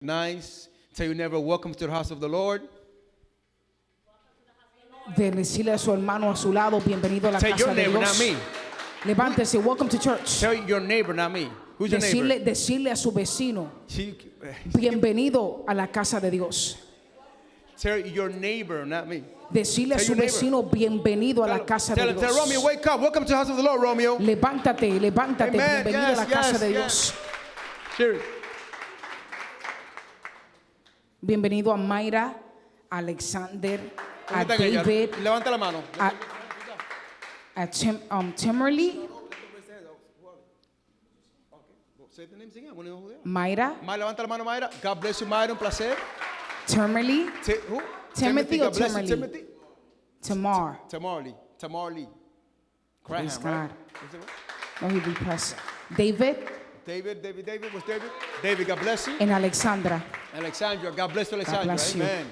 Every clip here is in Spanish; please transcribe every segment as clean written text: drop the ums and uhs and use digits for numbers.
Nice. Tell your neighbor, welcome to the house of the Lord. De decirle a su hermano a su lado, bienvenido a la Tell your casa de neighbor, not Dios. me. Levántese, welcome to church. Tell your neighbor, not me. Who's your neighbor? Decirle a su vecino, She- bienvenido a la casa de Dios. Tell your neighbor, not me. Decirle a Tell su your neighbor. Tell bienvenido a la him, casa tell de him, tell Romeo, Dios. wake up. Welcome to the house of the Lord, Romeo. Levántate, Amen. bienvenido a la Yes, casa de yes, Dios. Sure. Bienvenido a Mayra, a Alexander, a ¿Cómo están ellas? David, Levanta la mano. a Timberly, Say the names again. I wanna know who they are. Mayra, Mayra, levanta la mano, Mayra. God bless you, Mayra. Un placer. Timberly, Who? Timothy or God bless you, Timberly? Timothy. Tamar. Tamarly. Praise Graham, right? God. What's the word? No, he be pressed. David David. What's David? David, God bless you. and Alexandra. Alexandra, God bless you, Alexandra. bless you. Amen.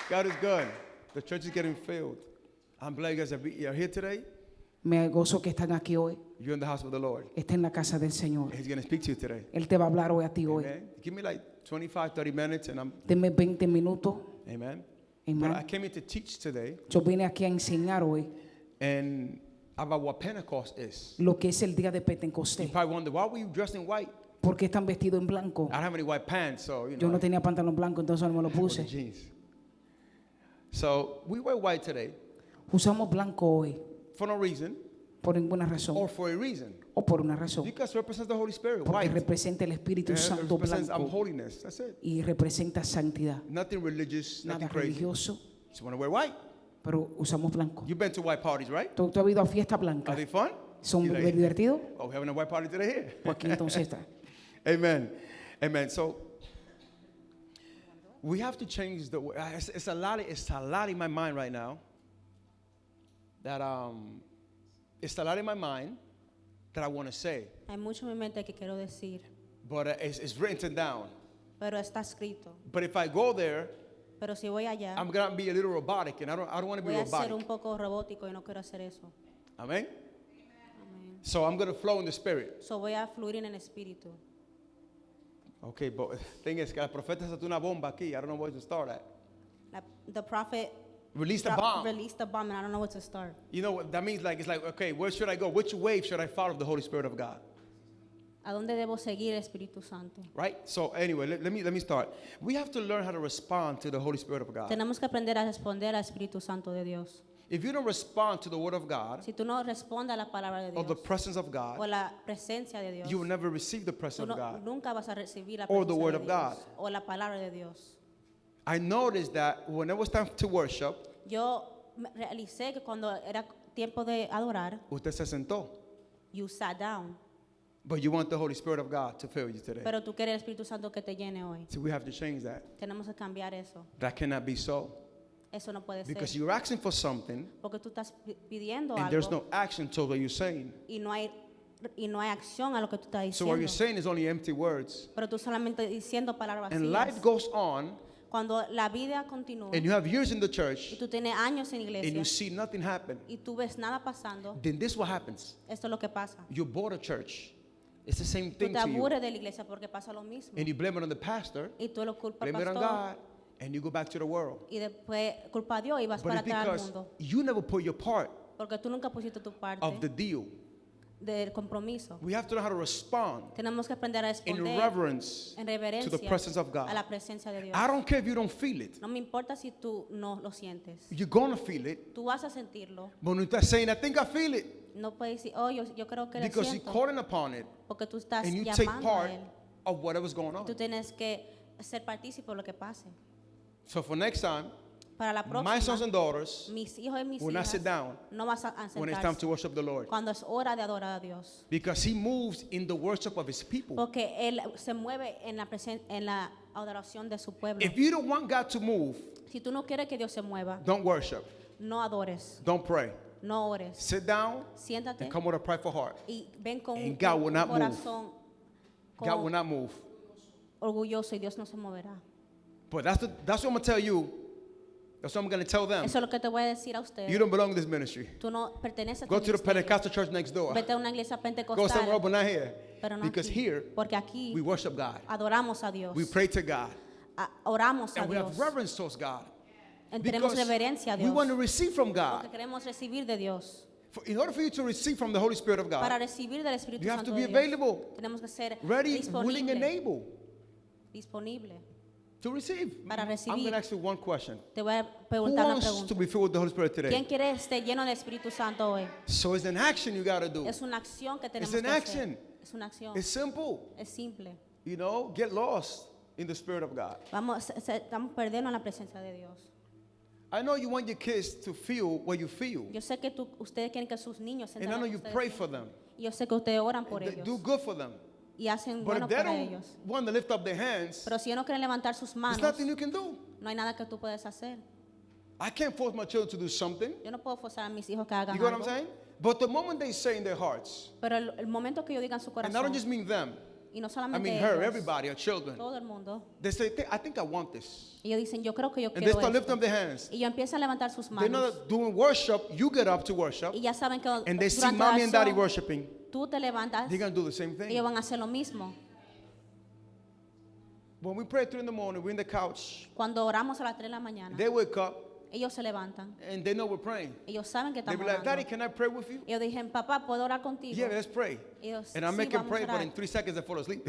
God is good. The church is getting filled. I'm glad you guys are here today. Me gozo que están aquí hoy. You're in the house of the Lord. Está en la casa del Señor. He's going to speak to you today. Él te va a hablar hoy a ti hoy. Amen. Give me like 25, 30 minutes and I'm, Deme 20 minutos. amen. But I Amen. came here to teach today Yo vine aquí a enseñar hoy and about what Pentecost is. lo que es el día de You Pentecostés. probably wonder, why were you dressed in white? ¿Por qué están vestidos en blanco? I don't have any white pants, so, Yo no tenía pantalón blanco, entonces no me lo or the puse. jeans. So we wear white today Usamos blanco hoy for no reason por ninguna or razón for a reason. o por una razón. Because it represents the Holy Spirit, Porque white. representa el Espíritu It Santo represents blanco holiness. That's it. y representa santidad. Nothing religious, Nada nothing crazy. religioso, Just want to wear white. pero usamos blanco. You've been to white parties, right? ¿Tú has ido a fiesta Are blanca? they fun? ¿Son You like- divertidos? Oh, we're having a white party today here. Pues aquí entonces está. Amen. Amen. So we have to change the way. It's a lot in my mind right now. That it's a lot in my mind that I want to say, Hay mucho en mi mente que quiero decir, but it's written down. pero está escrito. But if I go there, Pero si voy allá, I'm gonna be a little robotic, and I don't want to be voy a ser un robotic. poco robótico y no quiero hacer eso. Amen. Amén. So I'm gonna flow in the spirit. So voy a fluir en el espíritu. Okay, but the thing is, que la profeta saltó una bomba aquí. I don't know where to start at. The prophet Release the bomb. released the bomb and I don't know where to start. You know what that means? Like it's like, okay, where should I go? Which wave should I follow of the Holy Spirit of God? ¿A dónde debo seguir el Espíritu Santo? Right? So anyway, let me start. We have to learn how to respond to the Holy Spirit of God. Tenemos que aprender a responder al Espíritu Santo de Dios. If you don't respond to the Word of God Si tú no respondes a la palabra de or the Dios presence of o God, la presencia de Dios, you will never receive the tú presence of God. nunca vas a recibir la Or the presencia word de of Dios God. o la palabra de Dios. I noticed that when it was time to worship, Yo realicé que cuando era tiempo de adorar, usted se sentó. you sat down. But you want the Holy Spirit of God to fill you today. Pero tú quieres el Espíritu Santo que te llene hoy. So we have to change that. Tenemos que cambiar eso. That cannot be so. Eso no puede Because ser. you're asking for something Porque tú estás pidiendo and there's algo no action to what you're saying. y no hay acción a lo que tú estás So what you're diciendo. saying is only empty words. Pero tú solamente diciendo palabras And life vacías. goes on Cuando la vida continúa and you have years in the y church tú tienes años en and iglesia you see nothing happen, y tú ves nada pasando, then this is what happens. esto es lo que pasa. You bought a church. It's the same Tú thing te to you. aburres de la iglesia porque pasa lo mismo. And you blame it on the pastor, Y tú lo culpas al blame it on pastor God, and you go back to the world. y después culpa a Dios y vas But para it's atrás al because mundo. you never put your part Porque tú nunca pusiste tu parte of the deal. del compromiso. We have to know how to respond Tenemos que aprender a in responder reverence en to the reverencia presence of a God. la presencia de Dios. I don't care if you don't feel it. No me importa si tú no lo sientes. You're going to feel it. Tú vas a sentirlo. But when you start saying, I think I feel it, No puedes decir, oh, yo creo que lo because you're siento. calling upon it Porque tú estás and you take llamando a part Él. of whatever's going Tú on. tienes que ser partícipe de lo que pase. So for next time, Para la my sons próxima, and daughters, mis hijos y mis will not hijas sit down no vas a when it's time to sentarse worship the Lord. cuando es hora de adorar a Dios. Because he moves in the worship of his people. Porque Él se mueve en la adoración de su pueblo. If you don't want God to move, Si tú no quieres que Dios se mueva, don't worship. no adores, Don't pray. no ores. Sit down Siéntate and come with a prideful heart. y ven con And un God will not move. corazón God will not move. orgulloso y Dios no se moverá. But that's what I'm going to tell you That's what I'm going to tell them. Eso es lo que te voy a decir a ustedes. You don't belong in this ministry. Tú no perteneces a Go este to the ministerio. Pentecostal church next door. Vete a una iglesia Go somewhere else, pentecostal. but not here. Pero no Because aquí. here, Porque aquí we worship God. adoramos a Dios. We pray to God. Oramos a And we Dios. have reverence towards God. Tenemos Because reverencia a we Dios. want to receive from Porque God. queremos recibir de Dios. In order for you to receive from the Holy Spirit of Para God, recibir del Espíritu you have Santo to be de Dios, available, tenemos que ser ready, willing, and disponible, able disponible to receive. para I'm recibir. going to ask you one question. Te voy a Who preguntar una wants to pregunta. be filled with the Holy Spirit ¿Quién today? quiere estar lleno del Espíritu Santo hoy? So it's an action you got to do. Es una acción que tenemos an que hacer. action. Es una acción. It's simple. Es simple. You know, get lost in the Spirit of God. Estamos perdiendo en la presencia de Dios. I know you want your kids to feel what you feel. Yo sé que ustedes quieren que sus niños And I sientan know lo que you ustedes pray sienten. for them. Y yo sé que ustedes oran por They ellos do good for them. y hacen But bueno if they para don't ellos. want to lift up their hands, Pero si ellos no quieren levantar sus there's manos, nothing you can do. no hay nada que tú puedes hacer. I can't force my children to do something. Yo no puedo forzar a mis hijos que hagan You get what I'm algo. saying? But the moment they say in their hearts, Pero el momento que yo diga en su and I corazón, don't just mean them, y no I solamente mean her, ellos, everybody, our children, todo el mundo, they say, I think I want this. y ellos dicen, yo creo que yo And they quiero start lifting esto. up their hands. Y ellos empiezan a levantar sus They're manos. not doing worship. You get up to worship. Y ya saben que And they see durante la mommy and daddy oración, worshiping. tú te levantas, They're going to do the same thing. ellos van a hacer lo mismo. When we pray 3 in the morning, we're in the couch. Cuando oramos a las 3 de la mañana, They wake up ellos se levantan. and they know we're praying. Ellos saben que They estamos be like, Daddy, orando. can I pray with you? Ellos dicen, papá, ¿puedo orar contigo? Yeah, let's pray. Ellos, And I "Sí, make them vamos pray, a but orar". in 3 seconds they fall asleep.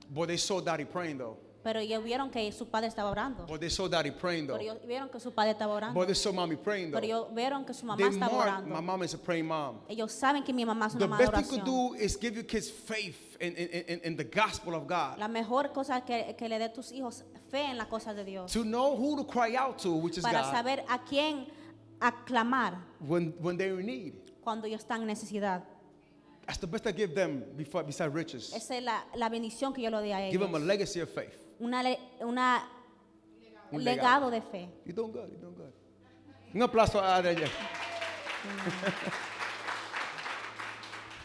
But they saw daddy praying though. Pero ellos vieron que su padre estaba orando. But they saw daddy praying though. Pero ellos vieron que su padre estaba orando. But they saw mommy praying though. Pero ellos vieron que su mamá They estaba mark, my orando. mom is a praying mom. Ellos saben que mi mamá es The una madre de best thing you could oración. do is give your kids faith in the gospel of God. La mejor cosa que le dé a tus hijos fe en las cosas de Dios. To know who to cry out to, which is Para God, saber a quién aclamar when they're in need. cuando ellos están en necesidad. That's the best I give them besides riches. Esa es la bendición que yo le doy a Give them a ellos. legacy of faith. Un Un legado de fe. You're doing good, you're doing good. Un aplauso a ella.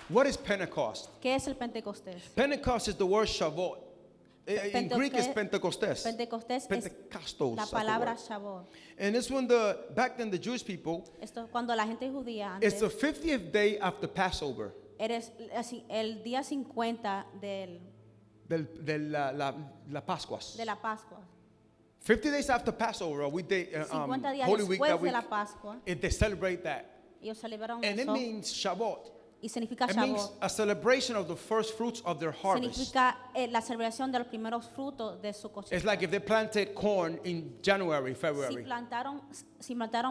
What is Pentecost? ¿Qué es el Pentecostés? Pentecost is the word Shavuot. In Greek it's Pentecostés- Pentecostés. Pentecostés es Pentecostos. la that's the palabra word. Shavuot. And it's when back then the Jewish people, Esto cuando la gente judía it's antes the 50th day after Passover. eres el día 50 La Pascuas. de la Pascua. 50 days after Passover, or 50 días Holy Week, después that de week, la Pascua, they celebrate that. ellos celebraron And it eso means Shavuot. y significa It means Shavuot. a celebration of the first fruits of their harvest. Significa la celebración de los primeros frutos de su It's cosecha. like if they planted corn in January, Si February. plantaron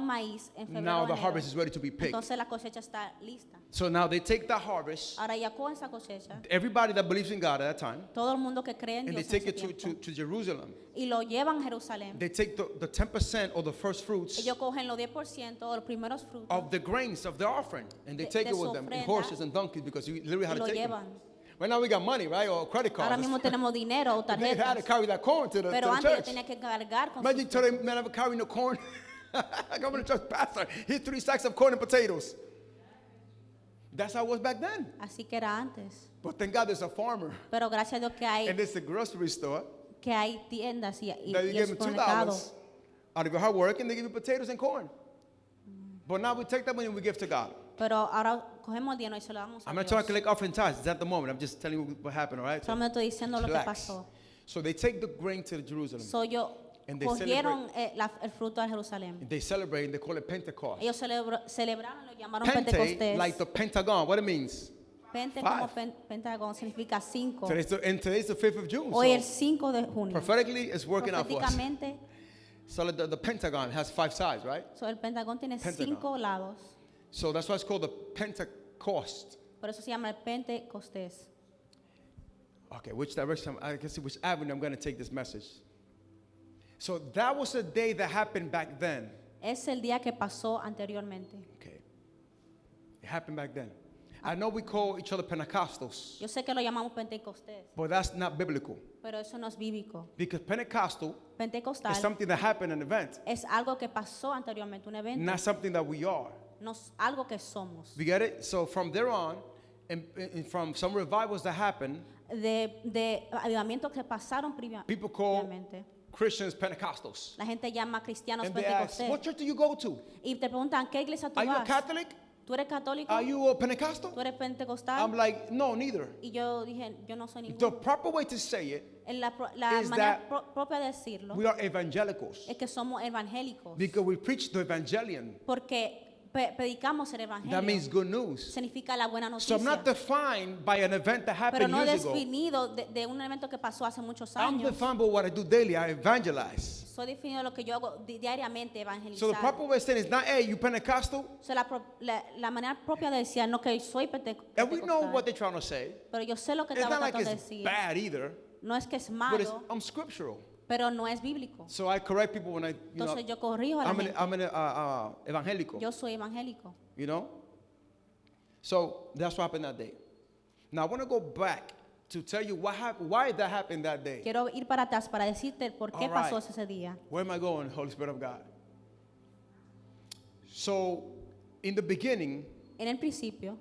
maíz en febrero Now o the enero, harvest is ready to be picked. entonces la cosecha está lista. So now they take that harvest, Ahora ya con esa cosecha, everybody that believes in God at that time, todo el mundo que cree en and they Dios en take ese it tiempo, to Jerusalem. y lo llevan a Jerusalén. They take the 10% of the first fruits Ellos cogen los 10% de los primeros frutos of the grains of the offering, and they De- take de it su with them in ofrenda, horses and donkeys because you literally y had lo to take them. llevan. Right now we got money, right, or credit Ahora cards. mismo tenemos dinero o They had to tarjetas, carry that corn to the pero antes yo church. tenía que cargar con Imagine sus- today, man, I'm carrying the corn. I come to the church, pastor. Here's 3 sacks of corn and potatoes. That's how it was back then. Así que era antes. But thank God there's a farmer, Pero gracias a Dios and there's a grocery store que hay tiendas y that you give them supermercados. $2 out of your hard work, and they give you potatoes and corn. But now we take that money and we give to God. Pero ahora cogemos el dinero y se lo damos a I'm not Dios. trying to collect offering tithes. It's at the moment. I'm just telling you what happened, all right? So Solamente estoy diciendo lo que relax. pasó. So they take the grain to Jerusalem. So yo And they cogieron el fruto de Jerusalén. They celebrate and they call it Pentecost. Ellos celebraron, lo llamaron Pente, Pentecostés. like the Pentagon. What it means? Pente five. como Pentagón significa 5. And today's the 5th of June. Hoy el So 5 de junio. prophetically, it's working out for us. Proféticamente, So the Pentagon has 5 sides, right? so el Pentagón tiene Pentagon. 5 lados. So that's why it's called the Pentecost. Por eso se llama el Pentecostés. Okay, which direction? I can see which avenue I'm going to take this message. So that was a day that happened back then. Es el día que pasó anteriormente. Okay. It happened back then. I know we call each other Pentecostals, Yo sé que lo llamamos Pentecostés, but that's not biblical. pero eso no es bíblico. Because Pentecostal Pentecostal is something that happened, an event, es algo que pasó anteriormente, un evento, not something that we are. no es algo que somos. We get it? So from there on, and from some revivals that happened, De avivamientos que pasaron people call previamente. Christians Pentecostals. La gente llama cristianos And they ask, pentecostés. what church do you go to? Y te preguntan, ¿qué iglesia tú Are you a vas? Catholic? ¿Tú eres católico? Are you a Pentecostal? ¿Tú eres pentecostal? I'm like, no, neither. Y yo dije, yo no soy The ninguno. proper way to say it, En la is manera that propia de decirlo we are evangelicals. es que somos evangélicos. Because we preach the evangelion. Porque predicamos el evangelio. That means good news. Significa la buena So I'm noticia. not defined by an event that Pero happened no years ago. definido de un evento que pasó hace muchos I'm años. defined by what I do daily. I evangelize. Soy definido de lo que yo hago diariamente, So the evangelizar. proper way of saying is not, hey, you Pentecostal? So, la manera propia de decir, no que soy And we know pentecostal, what they're trying to say. pero yo sé lo que It's estaba not like tratando de it's decir. bad either, No es que es but it's malo, scriptural. pero no es bíblico. So I correct people when I, Entonces yo corrijo a la gente. I'm an evangelical, Yo soy evangélico. you know? So that's what happened that day. Now I want to go back to tell you what happened, why that happened that day. Quiero ir para atrás para decirte por qué All pasó right. ese día. Where am I going, Holy Spirit of God? So in the beginning, En el principio,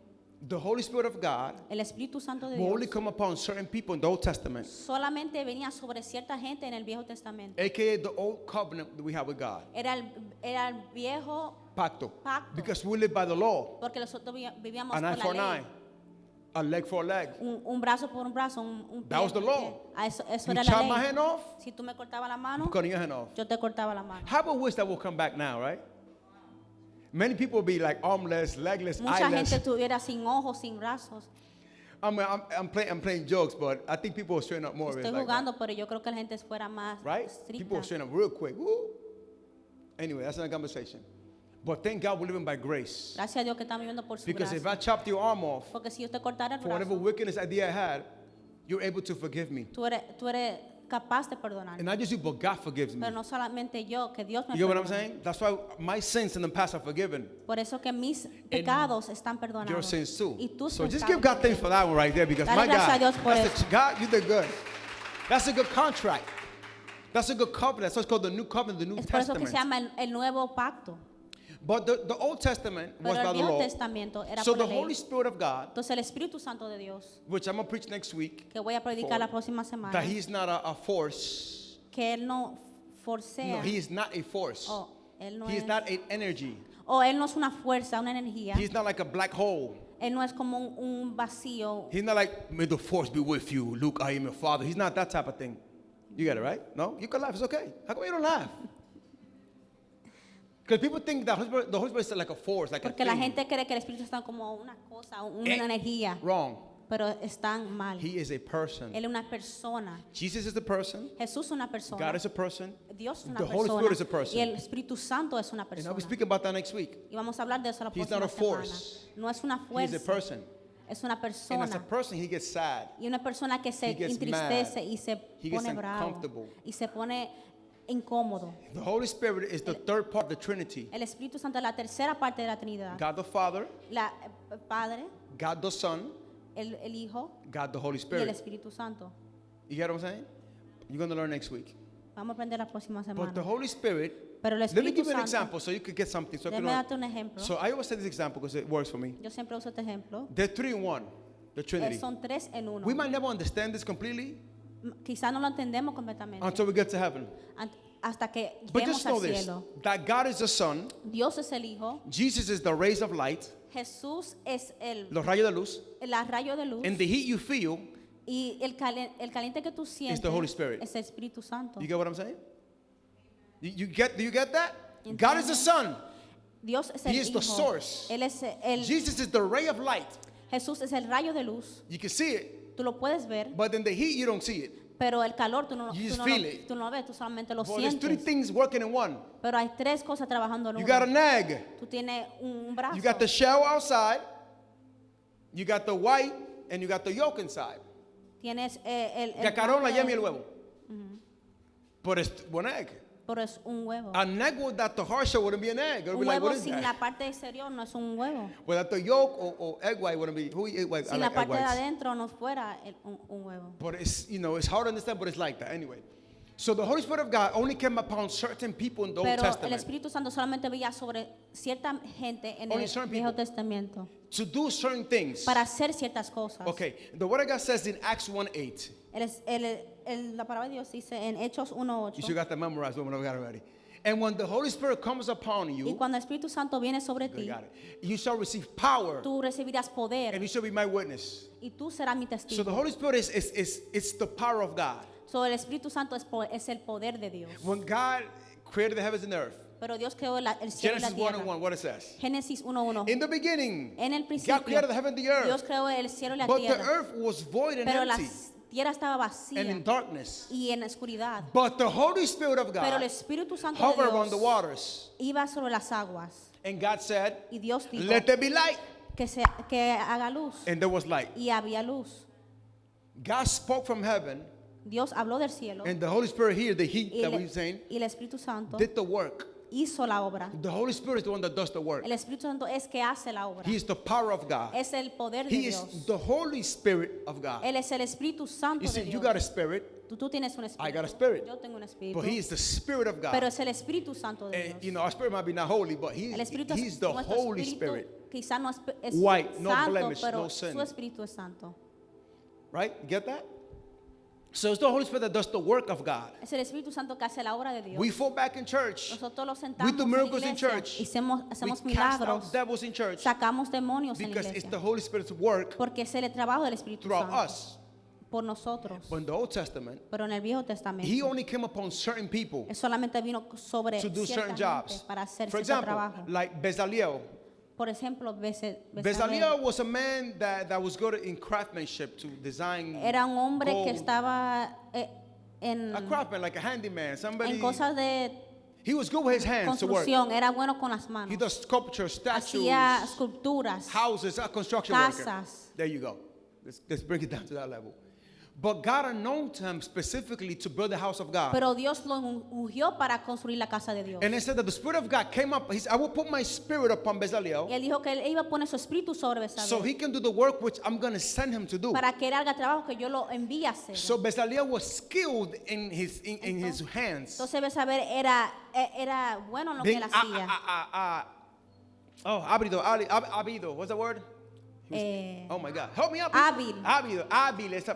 the Holy Spirit of God el Espíritu Santo de will only Dios come upon certain people in the Old Testament, solamente venía sobre cierta gente en el Viejo Testamento. aka the old covenant that we have with God. Era el viejo Pacto. Pacto. Because we live by the law. porque nosotros vivíamos An eye por for la an ley. eye. A leg for a leg. Un brazo por un brazo, un pie That was the por un law. pie. Eso You era chop la my ley. hand off, Si tú me cortabas la mano, I'm cutting your hand off. yo te cortaba la mano. How about wish that will come back now, right? Many people will be like armless, legless, Mucha eyeless. gente estuviera sin ojos, sin brazos. I'm playing jokes, but I think people will straighten up more. of it Estoy like that, jugando, pero yo creo que la gente fuera más right? People will estricta. straighten up real quick. Woo. Anyway, that's another conversation. But thank God we're living by grace. Gracias a Dios que estamos viviendo por su Because if gracia. I chopped your arm off Porque si yo te cortara el for whatever brazo, wickedness idea I had, you're able to forgive me. tú eres capaz de perdonar. And not just you, but God forgives me. Pero no solamente yo, que Dios me You get what I'm perdona. saying? That's why my sins in the past are forgiven. Por eso que mis pecados están perdonados. Your sins too. Y tus So just pecados give God thanks también. for that one right there, because Dale my gracias a God, Dios por that's eso. God, you did good. That's a good contract. That's a good covenant. So it's called the New Covenant, the New Es por eso que se Testament. llama el nuevo pacto. But the Old Testament was Pero by el the Viejo law. Testamento era So por the la Holy ley. Spirit of God, Entonces el Espíritu Santo de Dios, which I'm going to preach next week, que voy a predicar la próxima semana, that He's not a force. que Él no forcea. No, He is not a force. Oh, Él no He is es, not an energy. o Él no es una fuerza, una energía. He's not like a black hole. Él no es como un vacío. He's not like, may the force be with you, Luke, I am your father. He's not that type of thing. You get it, right? No? You can laugh, it's okay. How come you don't laugh? Because people think that the Holy Spirit is like a force, like Porque a la thing. gente cree que el Espíritu está como una cosa, una Eh, energía. Wrong. Pero están mal. He is a person. Él es una persona. Jesus is a person. Jesús es una persona. God is a person. Dios es una The Holy persona. Spirit is a person. Y el Espíritu Santo es una And persona. I'll be speaking about that next week. Y vamos a hablar de eso la He's próxima not a semana. force. No es una He is a fuerza. person. Es una And as a persona. person, he gets sad. Y una persona que se He gets entristece mad. y se He gets pone bravo. uncomfortable. Y se pone incómodo. The Holy Spirit is the third part of the Trinity. El Espíritu Santo es la tercera parte de la Trinidad. God the Father, El Padre, God the Son, el Hijo God the Holy y el Spirit. Espíritu Santo. You get what I'm saying? You're going to learn next week. Vamos a aprender la próxima But the semana. Holy Spirit, Pero el let me Espíritu give you an Santo, example so you could get something. So, you déjame can darte un ejemplo. so I always say this example because it works for me. Yo siempre uso este ejemplo. They're three in one, the Trinity. Son tres en uno. We might never understand this completely Quizás no lo entendemos completamente. until we get to heaven. Hasta que But lleguemos just know al this, cielo. that God is the Son, Dios es el Hijo. Jesus is the rays of light, Jesús es los rayos de luz, el rayo de luz. and the heat you feel, Y el caliente que tú sientes the Holy Spirit. es el Espíritu Santo. you get what I'm saying? Do you get that? God is the Son. Dios es el He is the Hijo. source. Él es el, Jesus is the ray of light. Jesús es el rayo de luz. You can see it, Tú lo puedes ver, but in the heat you don't see it. pero el calor tú no, You tú just no, feel lo, it. tú no lo ves, tú solamente lo But there's three sientes. things working in one. Pero hay tres cosas trabajando en You uno. got an egg. Tú tienes un brazo. You got the shell outside. You got the white, and you got the yolk inside. Tienes el Cacarón, la blanco yema y el huevo. But it's one egg. pero es un huevo. An egg without the hard shell wouldn't be an egg. It would Un be like, huevo what is sin that? la parte exterior no es un huevo. Without the yolk or egg white wouldn't be. Who eat egg white? I Si la like egg parte de whites. adentro no fuera un huevo. But it's hard to understand, but it's like that anyway. So the Holy Spirit of God only came upon certain people in the Old Pero el Testament Espíritu Santo solamente veía sobre cierta gente en Only el certain Viejo people. Testamento to do certain things. para hacer ciertas cosas. Okay, the Word of God says in Acts 1:8. La palabra de Dios dice en Hechos You 1:8. should got that memorized, woman of God already. And when the Holy Spirit comes upon Y you, cuando el Espíritu Santo viene sobre you ti, got it, you shall receive power, tú recibirás and poder you shall be my witness. y tú serás mi So the testigo. Holy Spirit it's the power of God. So, el Espíritu Santo es el poder de Dios. When God created the heavens and the earth, Pero Dios creó el cielo y la Genesis tierra. 1:1, what it says. Génesis 1:1. In the beginning, En el God principio, created the heaven and the Dios earth, creó el cielo y la but the tierra. earth was void and Pero la empty tierra estaba and in vacía darkness. y en oscuridad. But the Holy Spirit of Pero el God Espíritu Santo de hovered on the Dios waters. iba sobre las aguas. And God said, Y Dios dijo let there be light. que haga luz. And there was light. Y había luz. God spoke from heaven, Dios habló del cielo. and the Holy Spirit here, the He Y that we're saying, el Espíritu Santo did the work. hizo la obra. The Holy Spirit is the one that does the work. El Espíritu Santo es que hace la obra. He is the power of God. Es el poder de He is Dios. the Holy Spirit of God. Él es el Espíritu Santo You see, de you Dios. got a spirit, Tú tienes un espíritu. I got a spirit. Yo tengo un espíritu. but He is the Spirit of Pero God. es el Espíritu Santo de And, Dios. you know, our spirit might be not holy, but El Espíritu He's the nuestro Holy espíritu Spirit. quizá no es White, no santo, blemish, pero no sin. su espíritu es santo. Right? You get that? So it's the Holy Spirit that does the work of God. Es el Espíritu Santo que hace la obra de Dios. We fall back in church. Nosotros los We sentamos do en la miracles in iglesia, church. hacemos We cast out milagros, devils in church sacamos demonios en la because it's iglesia. the Holy Spirit's work Porque es el trabajo del Espíritu throughout Santo us. por nosotros. But in the Old Testament, Pero en el Viejo Testamento, He only came upon certain people Él solamente vino sobre to do cierta certain gente jobs. para hacer For cierto example, trabajo. like Bezalel. Por ejemplo, Bezalel Bezalel was a man that was good in craftsmanship to design era un hombre que gold. estaba en A craftsman, like a handyman, somebody. cosas de He was good with his hands to work. construcción, era bueno con las manos. He does sculpture, statues, Hacía esculturas, houses, a construction worker. casas. There you go. Let's bring it down to that level. But God anointed him specifically to build the house of God. Pero Dios lo ungió para construir la casa de Dios. And it said that the Spirit of God came up. He said, I will put my spirit upon Y Bezalel él dijo que él iba a poner su espíritu sobre Bezalel so he can do the work which I'm going to send him to do. para que él haga trabajo que yo lo envíe a hacer. So Bezalel was skilled in his hands. Entonces Bezalel era bueno en lo que Being, él hacía. Abido, what's the word? Oh my God, help me out. Hábil. Hábil,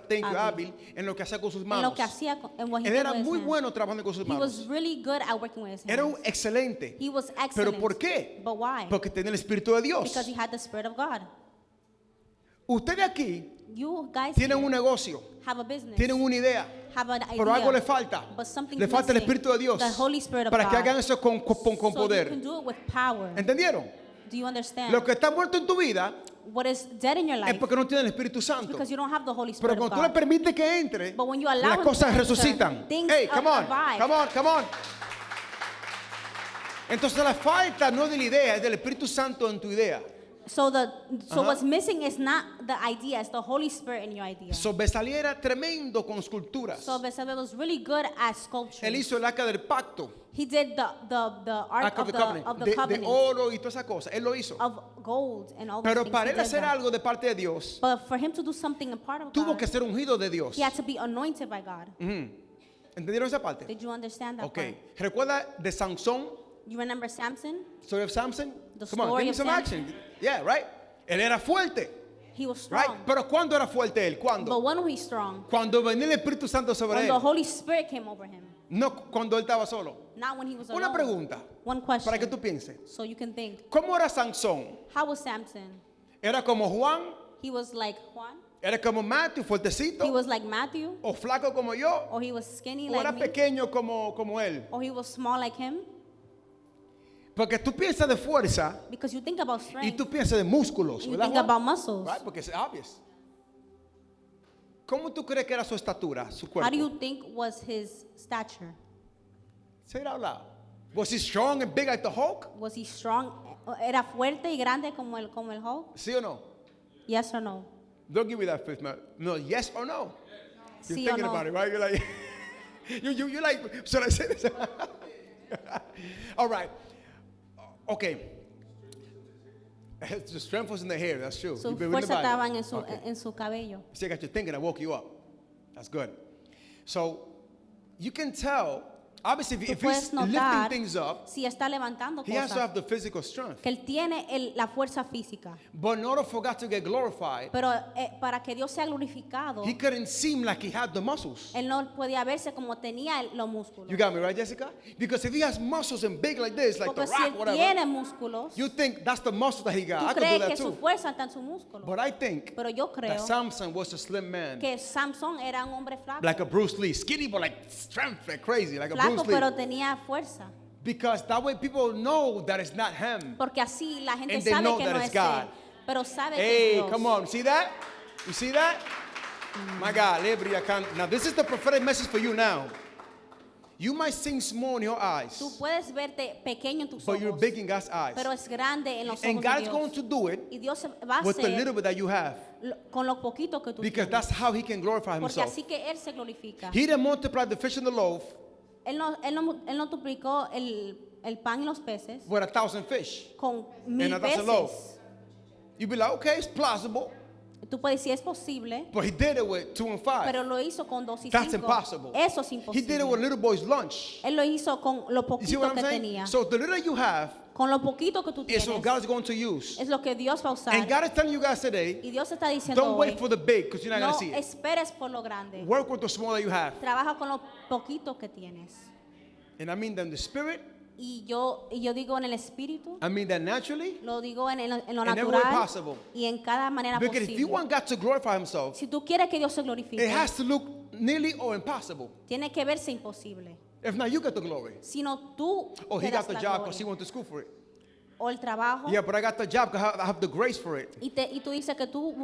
thank you, Hábil. hábil, en lo que hacía con sus En manos. lo que hacía en what he Él did era with his muy hands. bueno trabajando con sus He was manos. really good at working with his Era hands. un excelente. He was Pero excellent. ¿por qué? But why? Porque tenía el Espíritu de Dios. Because he had the Spirit of God. Ustedes aquí You guys tienen here un negocio, have a business, tienen una idea, have an idea, pero algo le falta. but something's Le falta el missing. Espíritu de Dios The Holy Spirit of para que God. hagan eso con So you can poder. do it with power. ¿Entendieron? Do you understand? Lo que está muerto en tu vida What is dead in your es life porque no tienes el Espíritu is Santo. because you don't have the Holy Pero Spirit cuando of tú le God. permites que entre, But when you allow las him cosas to enter, resucitan. things Hey, come on, revive. come on, come on. Entonces la falta no es de la idea, es del Espíritu Santo en tu idea. So Uh-huh. what's missing is not the idea, it's the Holy Spirit in your idea. So Bezalel era tremendo con esculturas. So Bezalel was really good at sculpture. Él hizo el arca del pacto, He did the ark ark of the de covenant oro y toda esa cosa. Él lo hizo. of gold and all those Pero things. para He él did hacer that. algo de parte de Dios, But for him to do something in part of tuvo God, que ser ungido de Dios. he had to be anointed by God. ¿Entendieron esa parte? Did you understand that Ok. part? ¿Recuerda de Sansón? You remember Samson? Story of Samson? The Come on, story give me of some Samson. action. Yeah, right? Él era fuerte, He was right? strong. Pero ¿cuándo era fuerte él? ¿Cuándo? But when he's strong, Cuando venía el Espíritu Santo sobre when the él. Holy Spirit came over him, No cuando él estaba solo. not when he was Una alone. pregunta, One question, para que tú pienses. so you can think. ¿Cómo era Sansón? How was Samson? ¿Era como Juan? He was like Juan? ¿Era como Matthew, fuertecito? He was like Matthew? ¿O flaco como yo? Or he was skinny ¿O like era me? pequeño como él? Or he was small like him? Porque tú piensas de fuerza Because you think about y strength, tú piensas de músculos, and you ¿verdad, think Juan? about muscles. Right? Porque es obvious. ¿Cómo tú crees que era su estatura, su How cuerpo? do you think was his stature? Say it out loud. Was he strong and big like the Hulk? Was he strong? ¿Era fuerte y grande como el Hulk? ¿Sí o no? Yes or no? Don't give me that fifth man. No, yes or no? You're Sí o thinking no? about it, right? You're like, you're like, should I say this? All right. Okay. The strength was in the hair, that's true. Su You've been reading the fuerza Bible. estaba Okay. en su cabello. See, I got you thinking, I woke you up. That's good. So, you can tell, obviously, Tú if puedes he's lifting notar things up, si está levantando he has to cosas, have the physical strength. que él tiene la fuerza física. But in order for God to get glorified, Pero para que Dios sea glorificado, he couldn't seem like he had the muscles. él no podía verse como tenía los músculos. You got me, right, Jessica? Because if he has muscles and big like this, like Porque the si rock, él whatever, tiene músculos, you think that's the muscle that he got. tú I could do crees that que su too. fuerza está en su músculo. But I think Pero yo that creo Samson was a slim man. que Samson era un hombre flaco. Like a Bruce Lee. Skinny, but like strength, like crazy, like a Flaco, Bruce Lee. pero tenía fuerza. Because that way people know that it's not him. Porque así la gente And they know sabe que that no it's es God. él, pero sabe que es Hey, Dios. come on. See that? You see that? My God. Now, this is the prophetic message for you now. You might seem small in your eyes, Tú puedes verte pequeño en tus but you're ojos, big in God's eyes. pero es grande en los And ojos God de is Dios. going to do it Y Dios va a with the hacer little bit that you have. con lo poquito que tú Because tienes. that's how he can glorify Porque himself. así que Él se glorifica. He that multiplied the fish and the loaf Él no duplicó el pan y los peces with 1,000 fish con and 1000 1,000 loaf. peces. You'd be like, okay, it's plausible. Tú puedes decir es posible, But he did it with 2 and 5. pero lo hizo con 2 y That's 5. impossible. Eso es He did it with imposible. little boy's lunch. Él lo hizo con lo You see poquito what I'm que saying? tenía. So the little you have Con lo poquito que tú is tienes what God is going to use. es lo que Dios va a usar. And God is telling you guys today, Y Dios está diciendo don't hoy, wait for the big because you're not no going to see it. esperes por lo grande. Work with the small that you have. Trabaja con lo poquito que tienes. And I mean that in the spirit, Y yo digo en el espíritu, I mean that naturally. lo digo en lo In every way natural possible. y en cada manera Because if you posible. want God to glorify himself, Si tú quieres que Dios se glorifique, it has to look nearly or impossible. tiene que verse imposible. If not, you get the glory. Si no, tú Oh, he te got das the la job gloria. because he went to school for it. O el trabajo. Yeah, but I got the job because I have the grace for it. Y tú dices que tú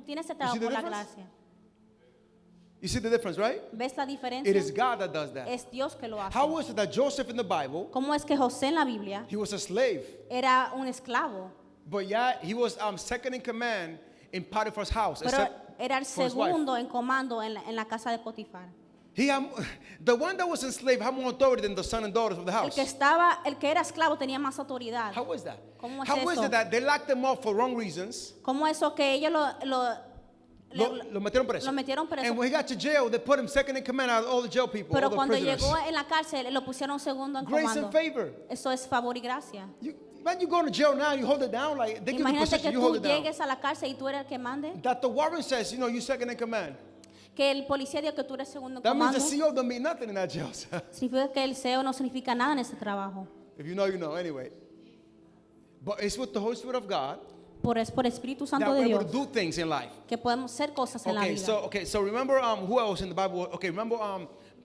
tienes el trabajo see the por la difference? gracia. You see the difference, right? ¿Ves la diferencia? It is God that does that. Es Dios que lo hace. How is it that Joseph in the Bible, ¿Cómo es que José en la Biblia he was a slave, era un esclavo? but yeah, he was second in command in Potiphar's house. Pero except era el for his wife. segundo en comando en la casa de Potifar. He had, the one that was enslaved had more authority than the son and daughters of the house. El que era esclavo tenía más autoridad. How is that? ¿Cómo es How is eso? it that they locked them up for wrong reasons? ¿Cómo eso que ellos Lo metieron preso. lo metieron preso? And when he got to jail, they put him second in command out of all the jail people, Pero all the cuando prisoners. llegó en la cárcel, lo pusieron segundo en Grace comando. and favor. Eso es favor y gracia. Man, you go to jail now, you hold it down, like they give you Imagínate position, que you tú hold it down. llegues a la cárcel y tú eres el que mande. That the warrant says, you know, you second in command. Que el policía diga que tú eres segundo en That means comando. the CEO don't mean nothing in that jail. Significa que el CEO no significa nada en ese trabajo. If you know, you know. Anyway. But it's with the Holy Spirit of God Es por Espíritu Santo that de we're able Dios to do things in life. que podemos hacer cosas en la vida. So remember who else in the Bible? Okay, remember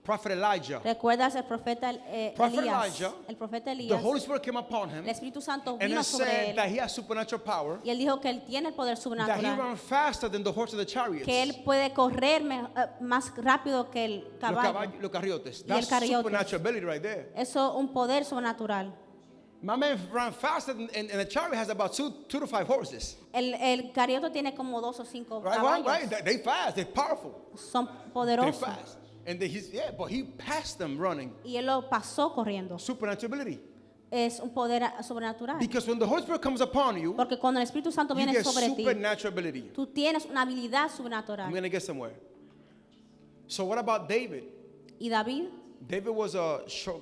Prophet Elijah. ¿Recuerdas el profeta Prophet Elías? Elijah, El profeta The Elías. Holy Spirit came upon him El Espíritu Santo and vino it sobre said él. that he has supernatural power, Y él dijo que él tiene el poder that he sobrenatural. ran faster than the horse of the chariots. Que él puede correr más rápido que el caballo. Los carriotes. Y el That's carriotes. supernatural ability right there. Eso un poder sobrenatural. My man ran faster and the chariot has about two to 5 horses. El carrioto tiene como 2 o 5 Right, caballos. right. They fast, they're powerful. Son They're poderosos. fast. And but he passed them running. Y él lo pasó corriendo. Supernatural ability. Es un poder sobrenatural. Because when the Holy Spirit comes upon you, Porque cuando el Espíritu Santo you viene get sobre ti, supernatural ability. tú tienes una habilidad I'm sobrenatural. going to get somewhere. So what about David? Y David David was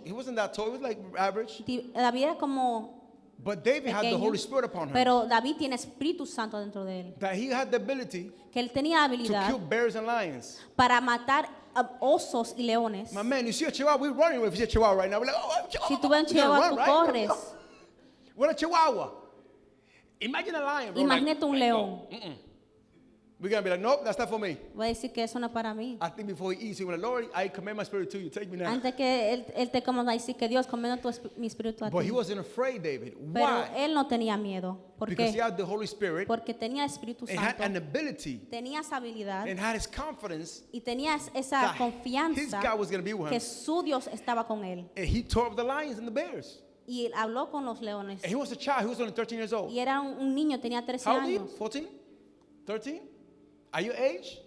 he wasn't that tall, he was like average. David era como But David had the pequeño, Holy Spirit upon him. pero David tiene Espíritu Santo dentro de él. That he had the ability Que él tenía la to habilidad kill bears and lions. para matar a osos y leones. My man, you see a chihuahua, we're running if you see a chihuahua right now. We're like, oh, a chihuahua. Si tú ves un We're gonna chihuahua, run, tú right? corres. What a chihuahua. Imagine a lion, bro. Imagínate un león. We're going to be like, nope, that's not for me. Voy a decir que eso no es para mí. I think before he eats, he went, Lord, I commend my spirit to you. Take me now. Antes que él te comanda, decir que Dios comenda mi espíritu a But he ti. wasn't afraid, David. Pero Why? él no tenía miedo. ¿Por Because he qué? had the Holy Spirit Porque tenía Espíritu and had an Santo. ability Tenía esa habilidad and had his confidence y tenía esa that his confianza God was going to be with que him. su Dios estaba con él. And he tore up the lions and the bears. Y él habló con los leones. And he was a child. He was only 13 years old. Y era un niño, tenía 13 How old are you? años. 14? 13? Are you age?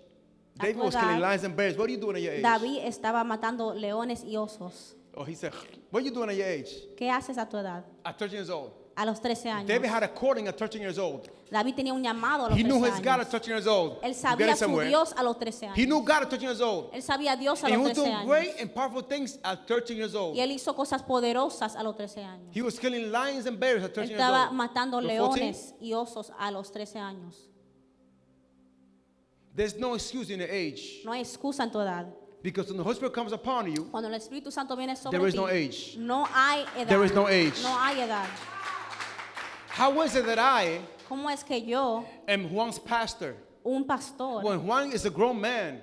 A David tu was killing edad, lions and bears. What are you doing at your age? David estaba matando leones y osos. Oh, he said, what are you doing at your age? ¿Qué haces a tu edad? At 13 years old. A los 13 años. David had a calling at 13 years old. David tenía un llamado a los He 13 knew his God at años. 13 years old. Él You get sabía it su somewhere. Dios a los 13 He años. knew God at 13 years old. Él sabía a Dios a And he los was 13 doing años. great and powerful things at 13 years old. Y él hizo cosas poderosas a los 13 años. He was killing lions and bears at Él 13 years estaba old. matando You're 14? leones y osos a los 13 años. There's no excuse in your age. No hay excusa en tu edad. Because when the Holy Spirit comes upon you, Cuando el Espíritu Santo viene sobre there is ti, no age. no hay edad. There is no age. No hay edad. How is it that I ¿Cómo es que yo, am Juan's pastor? un pastor, When Juan is a grown man,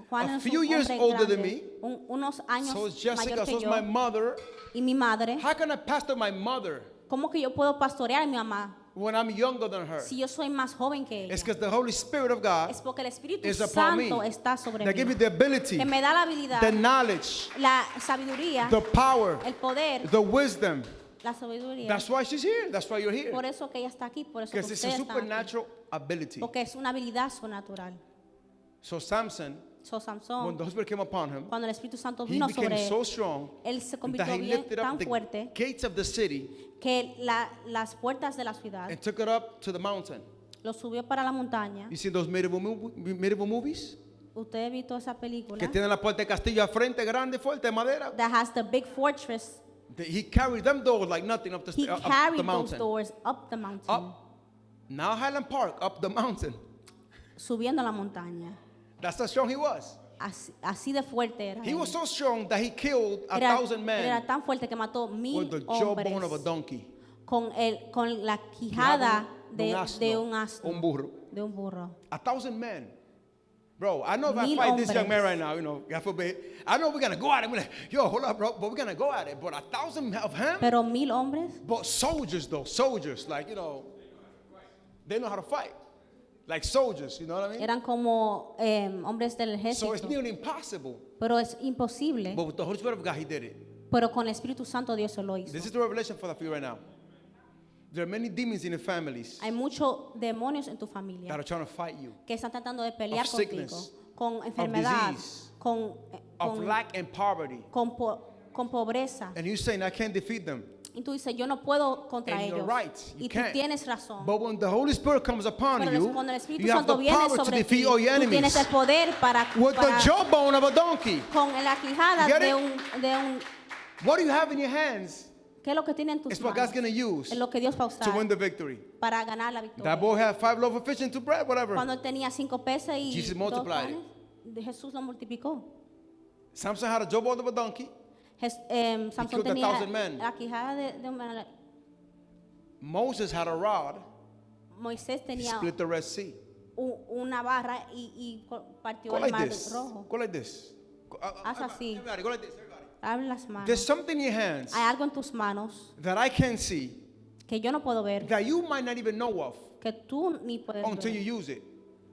Juan a es few un years hombre older than grande, me, unos años so is Jessica, mayor so que is yo, my mother. y mi madre, How can I pastor my mother ¿cómo que yo puedo pastorear a mi mamá when I'm younger than her? si yo soy más joven que ella? It's because the Holy Spirit of God Es porque el Espíritu is upon me. Santo está sobre That give me mí, the ability, que me da la habilidad, the knowledge, la sabiduría, the power, el poder, the wisdom. la sabiduría. That's why she's here. That's why you're here. Por eso que ella está aquí, por eso que Because it's a ustedes están aquí. supernatural ability. Porque es una habilidad sobrenatural. So Samson, So when Sansón, the Holy Spirit came upon him, cuando el Espíritu Santo he vino became sobre so él, strong él se that convirtió he bien lifted tan up the fuerte gates of the city que las puertas de la ciudad and took it up to the mountain. lo subió para la montaña. You see those medieval movies? Usted ha visto esa película Que tienen la puerta de castillo al frente, grande, fuerte, de madera. that has the big fortress. He carried them doors like nothing up the, He up the carried those mountain. doors up the mountain, Up. Now Highland Park, up the mountain. subiendo la montaña. That's how strong he was. Así de fuerte era. He él. was so strong that he killed a Era, 1,000 men era tan fuerte que mató with 1,000 the jawbone of a hombres donkey. con la quijada de un Un asno, burro. de un burro. 1,000 men. Bro, I know if I 1,000 fight this young man hombres. right now, God forbid, I know we're going to go at it. We're like, yo, hold up, bro, but we're going to go at it. But 1,000 of him? Pero 1,000 hombres, But soldiers, though, soldiers, like, they know how to fight. Like soldiers, you know what I mean? eran como hombres del So it's ejército. nearly impossible. Pero es imposible. But with the Holy Spirit of God, he did it. Pero con el Espíritu Santo Dios se lo hizo. This is the revelation for you right now. There are many demons in your families Hay muchos demonios en tu that familia are trying to fight you, que están tratando de pelear Of contigo, sickness, con enfermedad, disease, con, of con, lack and poverty. con pobreza. And you're saying, I can't defeat them. Y tú dices, yo no puedo contra And you're ellos. right, you Y tú can't. tienes razón. But when the Holy Spirit comes upon Pero you, cuando el Espíritu you have Santo the viene power to sobre ti, defeat all your tú enemies tienes el poder para, with the para jawbone of a donkey. con la quijada You get de it? un What do you have in your hands? ¿qué es lo que tiene en tus It's what God's manos? going to use Es lo que Dios va a to win usar the victory. para ganar la victoria. That boy had 5 loaves of fish and 2 bread, whatever. Cuando él tenía 5 peces y Jesus 2 multiplied panes, Jesús lo multiplicó. Samson had a jawbone of a donkey. Sansón killed 1,000 men. la quijada de Moses had a rod. Moisés He tenía split the Red Sea. una barra y partió Go el like mar this. rojo. Go like this. Haz así. Everybody, go like this. Everybody. Abre las manos. There's something in your hands Hay algo en tus manos that I can see que yo no puedo ver, that you might not even know of que tú ni puedes until you ver use it.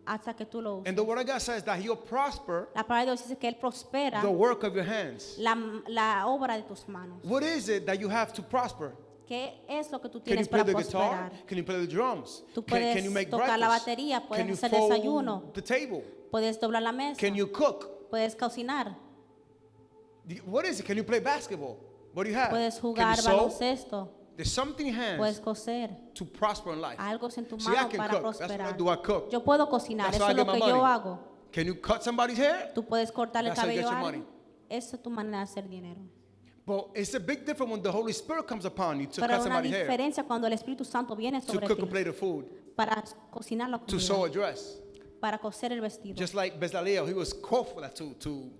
hasta que tú lo uses. And the word of God says that he'll prosper La palabra de Dios dice que él prospera the work of your hands. la obra de tus manos. What is it that you have to prosper? ¿Qué es lo que tú Can you tienes play para the guitar? prosperar? Can you play the drums? Tú Can puedes you make tocar la breakfast? batería, puedes Can you hacer fold desayuno. the table? Puedes doblar la mesa, Can you cook? puedes cocinar, What is it? Can you play basketball? What do you have? puedes Can you jugar sew? baloncesto, There's something in puedes hands coser. to prosper in life. Algo en tu See, I mano can para cook. That's what I prosperar. do. I cook. Yo puedo cocinar, That's eso how I es lo get que my yo money. hago. Can you cut somebody's hair? Tú puedes cortarle el That's how you cabello get a your alguien. money. Esa es tu manera de hacer dinero. But it's a big difference when the Holy Spirit comes upon you to Pero cut hay una somebody's hair, diferencia cuando el Espíritu Santo viene to sobre cook a ti plate of food, para cocinar la to sew a comida, dress. para coser el vestido. Just like Bezalel, he was called for that to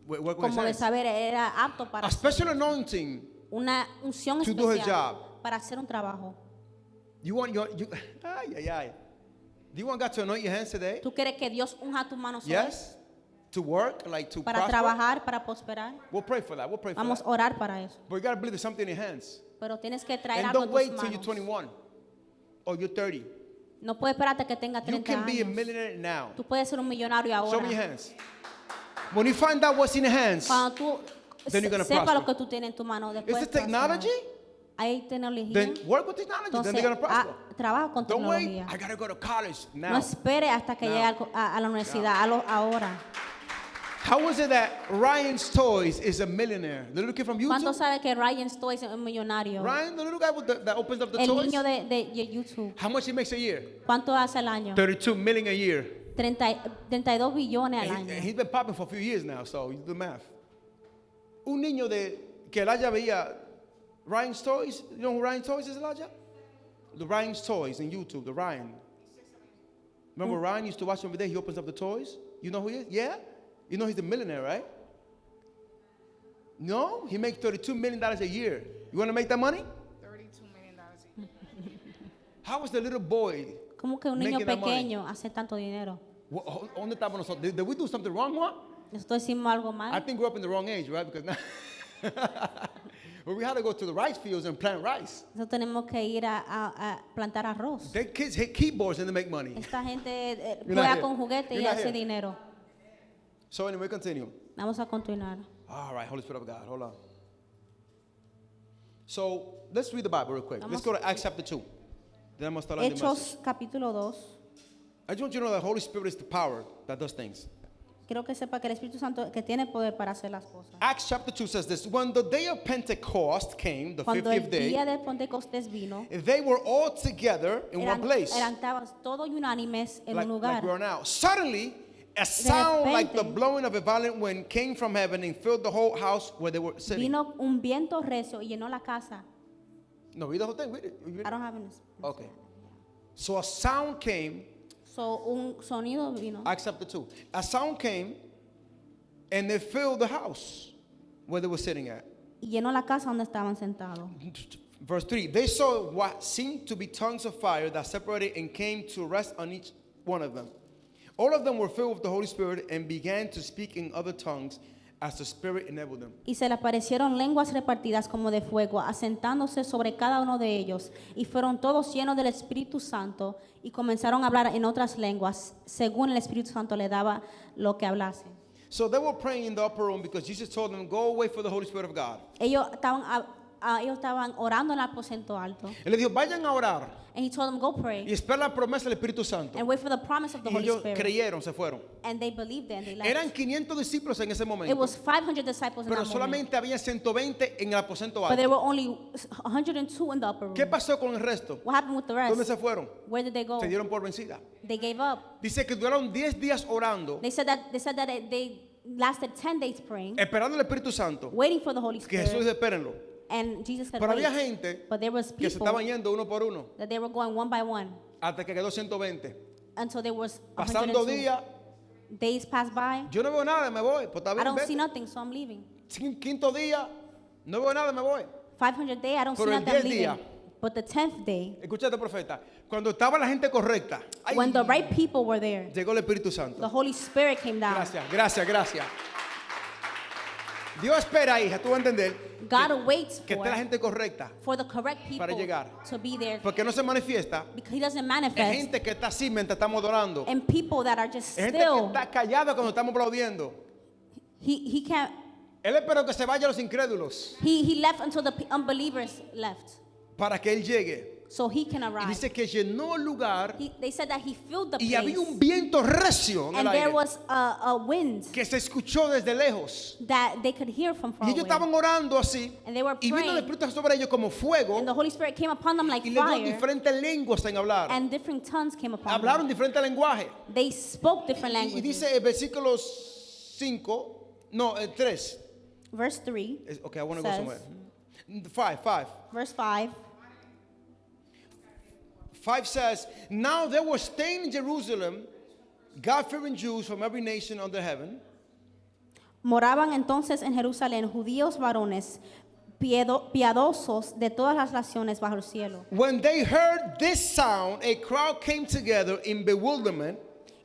work with his Como de hands. saber, era apto para A special anointing. una unción to do his especial job. para hacer un trabajo. You want ay, ay, ay. Do you want God to anoint your hands today? ¿Tú quieres que Dios unja tus manos hoy Yes? To work, like to para prosper? trabajar, para prosperar? We'll pray for that. We'll pray for Vamos a that. orar para eso. But you got to believe there's something in your hands. Pero tienes que traer And algo don't en wait tus till you're manos. 21 or you're 30. No puedes esperarte que tenga You 30 can be a años. millionaire now. Tú puedes ser un millonario Show me your ahora. hands. When you find out what's in your hands, Cuando tú Then you're gonna sepa prosper. lo que tú tienes en tu mano, is después it technology? hay tecnología. Then work with technology. Then Entonces, they're going to prosper. trabaja con Don't wait. tecnología. I got to go to college No now. espere hasta que Now. llegue a la universidad, ahora. How is it that Ryan's Toys is a millionaire? The little kid from ¿Cuánto YouTube? sabe que Ryan Stoy es un millonario? Ryan, the little guy with that opens up the El toys? niño de YouTube. How much he makes a year? ¿Cuánto hace al año? 32 million a year. 32 billones al And año. he's been popping for a few years now, so you do the math. Un niño que Elijah veía, Ryan's Toys, you know who Ryan's Toys is, Elijah? The Ryan's Toys in YouTube, the Ryan. Remember Ryan used to watch him every day, he opens up the toys? You know who he is? Yeah? You know he's a millionaire, right? No? He makes $32 million a year. You want to make that money? $32 million a year. How was the little boy? ¿Cómo que un niño Making that money. pequeño hace tanto dinero? ¿Dónde estamos nosotros? Did we do something wrong, Juan? ¿Nosotros hicimos algo I mal? think we're up in the wrong age, right? Because now well, we had to go to the rice fields and plant rice. Nosotros tenemos que ir a plantar arroz. Their kids hit keyboards and they make money. Esta gente You're not juega here. con juguetes You're y not hace here. dinero. So anyway, continue. Vamos a continuar. All right, Holy Spirit of God, hold on. So let's read the Bible real quick. Let's Vamos- go to Acts chapter 2. Then I'm going to start on the message. Hechos capítulo 2. I just want you to know that Holy Spirit is the power that does things. Quiero que sepa que el Espíritu Santo que tiene poder para hacer las cosas. Acts chapter 2 says this. When the day of Pentecost came, the Cuando el 50th day, día de Pentecostés vino, they were all together in one place. eran todos unánimes en Like un lugar. we are now. Suddenly, a sound like the repente, blowing of a violent wind came from heaven and filled the whole house where they were sitting. Vino un viento recio y llenó la casa. No, read the whole thing. Read it. Read it. I don't have any. Okay. So a sound came, So, un sonido vino Acts chapter 2. A sound came and they filled the house where they were sitting at. y llenó la casa donde estaban sentados. Verse 3. They saw what seemed to be tongues of fire that separated and came to rest on each one of them. All of them were filled with the Holy Spirit and began to speak in other tongues as the Spirit enabled them. Y se le aparecieron lenguas repartidas como de fuego, asentándose sobre cada uno de ellos. Y fueron todos llenos del Espíritu Santo y comenzaron a hablar en otras lenguas, según el Espíritu Santo le daba lo que hablasen. So they were praying in the upper room because Jesus told them, go away for the Holy Spirit of God. Ellos estaban orando en el aposento alto. Él les dijo, vayan a orar And he told them, go y pray espera la promesa del Espíritu Santo. and wait for the promise of the Y Holy ellos Spirit. creyeron, se fueron. And they believed it and they Eran left. 500 discípulos en ese It momento, was 500 disciples in pero that moment. solamente había 120 en el aposento But there were alto. only 102 in the upper room. ¿Qué pasó con el resto? What happened with the ¿Dónde rest? se fueron? Where did they go? Se dieron por vencida. They gave up. Dice que duraron 10 días orando, They said that they lasted 10 days praying, esperando el Espíritu Santo. waiting for the Holy Que Jesús Spirit. espérenlo. And Jesus said, Pero había wait. gente But there was que se people estaban yendo uno por uno that they were going one by one hasta que quedó 120. until there was Pasando 102. días, Days passed by. yo no veo nada, me voy. Pues está I bien, don't vete. see nothing, so I'm leaving. Quinto día, no veo nada, me voy. 500 day, I don't see Pero el nothing, I'm 10 leaving. día. But the 10th day, Escúchate, profeta. Cuando estaba la gente correcta, ¡ay! when the right people were there, Llegó el Espíritu the Santo. Holy Spirit came down. Gracias. Dios espera, hija, tú vas a entender God waits que esté la gente correcta. for the correct people para llegar. to be there Porque no se manifiesta because He doesn't en manifest gente que está así mientras estamos adorando. in people that are just Es gente que still. está callada cuando estamos aplaudiendo. He can't. Él esperó que se vayan los incrédulos He left until the unbelievers left, para que Él llegue. so He can Y arrive. dice que llenó el lugar They said that He filled the y place, había un viento recio en el and there aire was a wind que se escuchó desde lejos. that they could hear from far Y ellos away. estaban orando así. And they were Y vino el praying, Espíritu sobre ellos como fuego and the Holy Spirit came upon them like y les dio fire, diferentes lenguas en hablar. and different tongues came upon Hablaron them. diferentes lenguajes. They spoke different Y languages. dice el versículo 5, no, el 3. Verse 3, Okay, I want to go says- somewhere. 5. verse 5. 5 says, now there were staying in Jerusalem God-fearing Jews from every nation under heaven. Moraban entonces en Jerusalén judíos varones piadosos de todas las naciones bajo el cielo. When they heard this sound, a crowd came together in bewilderment.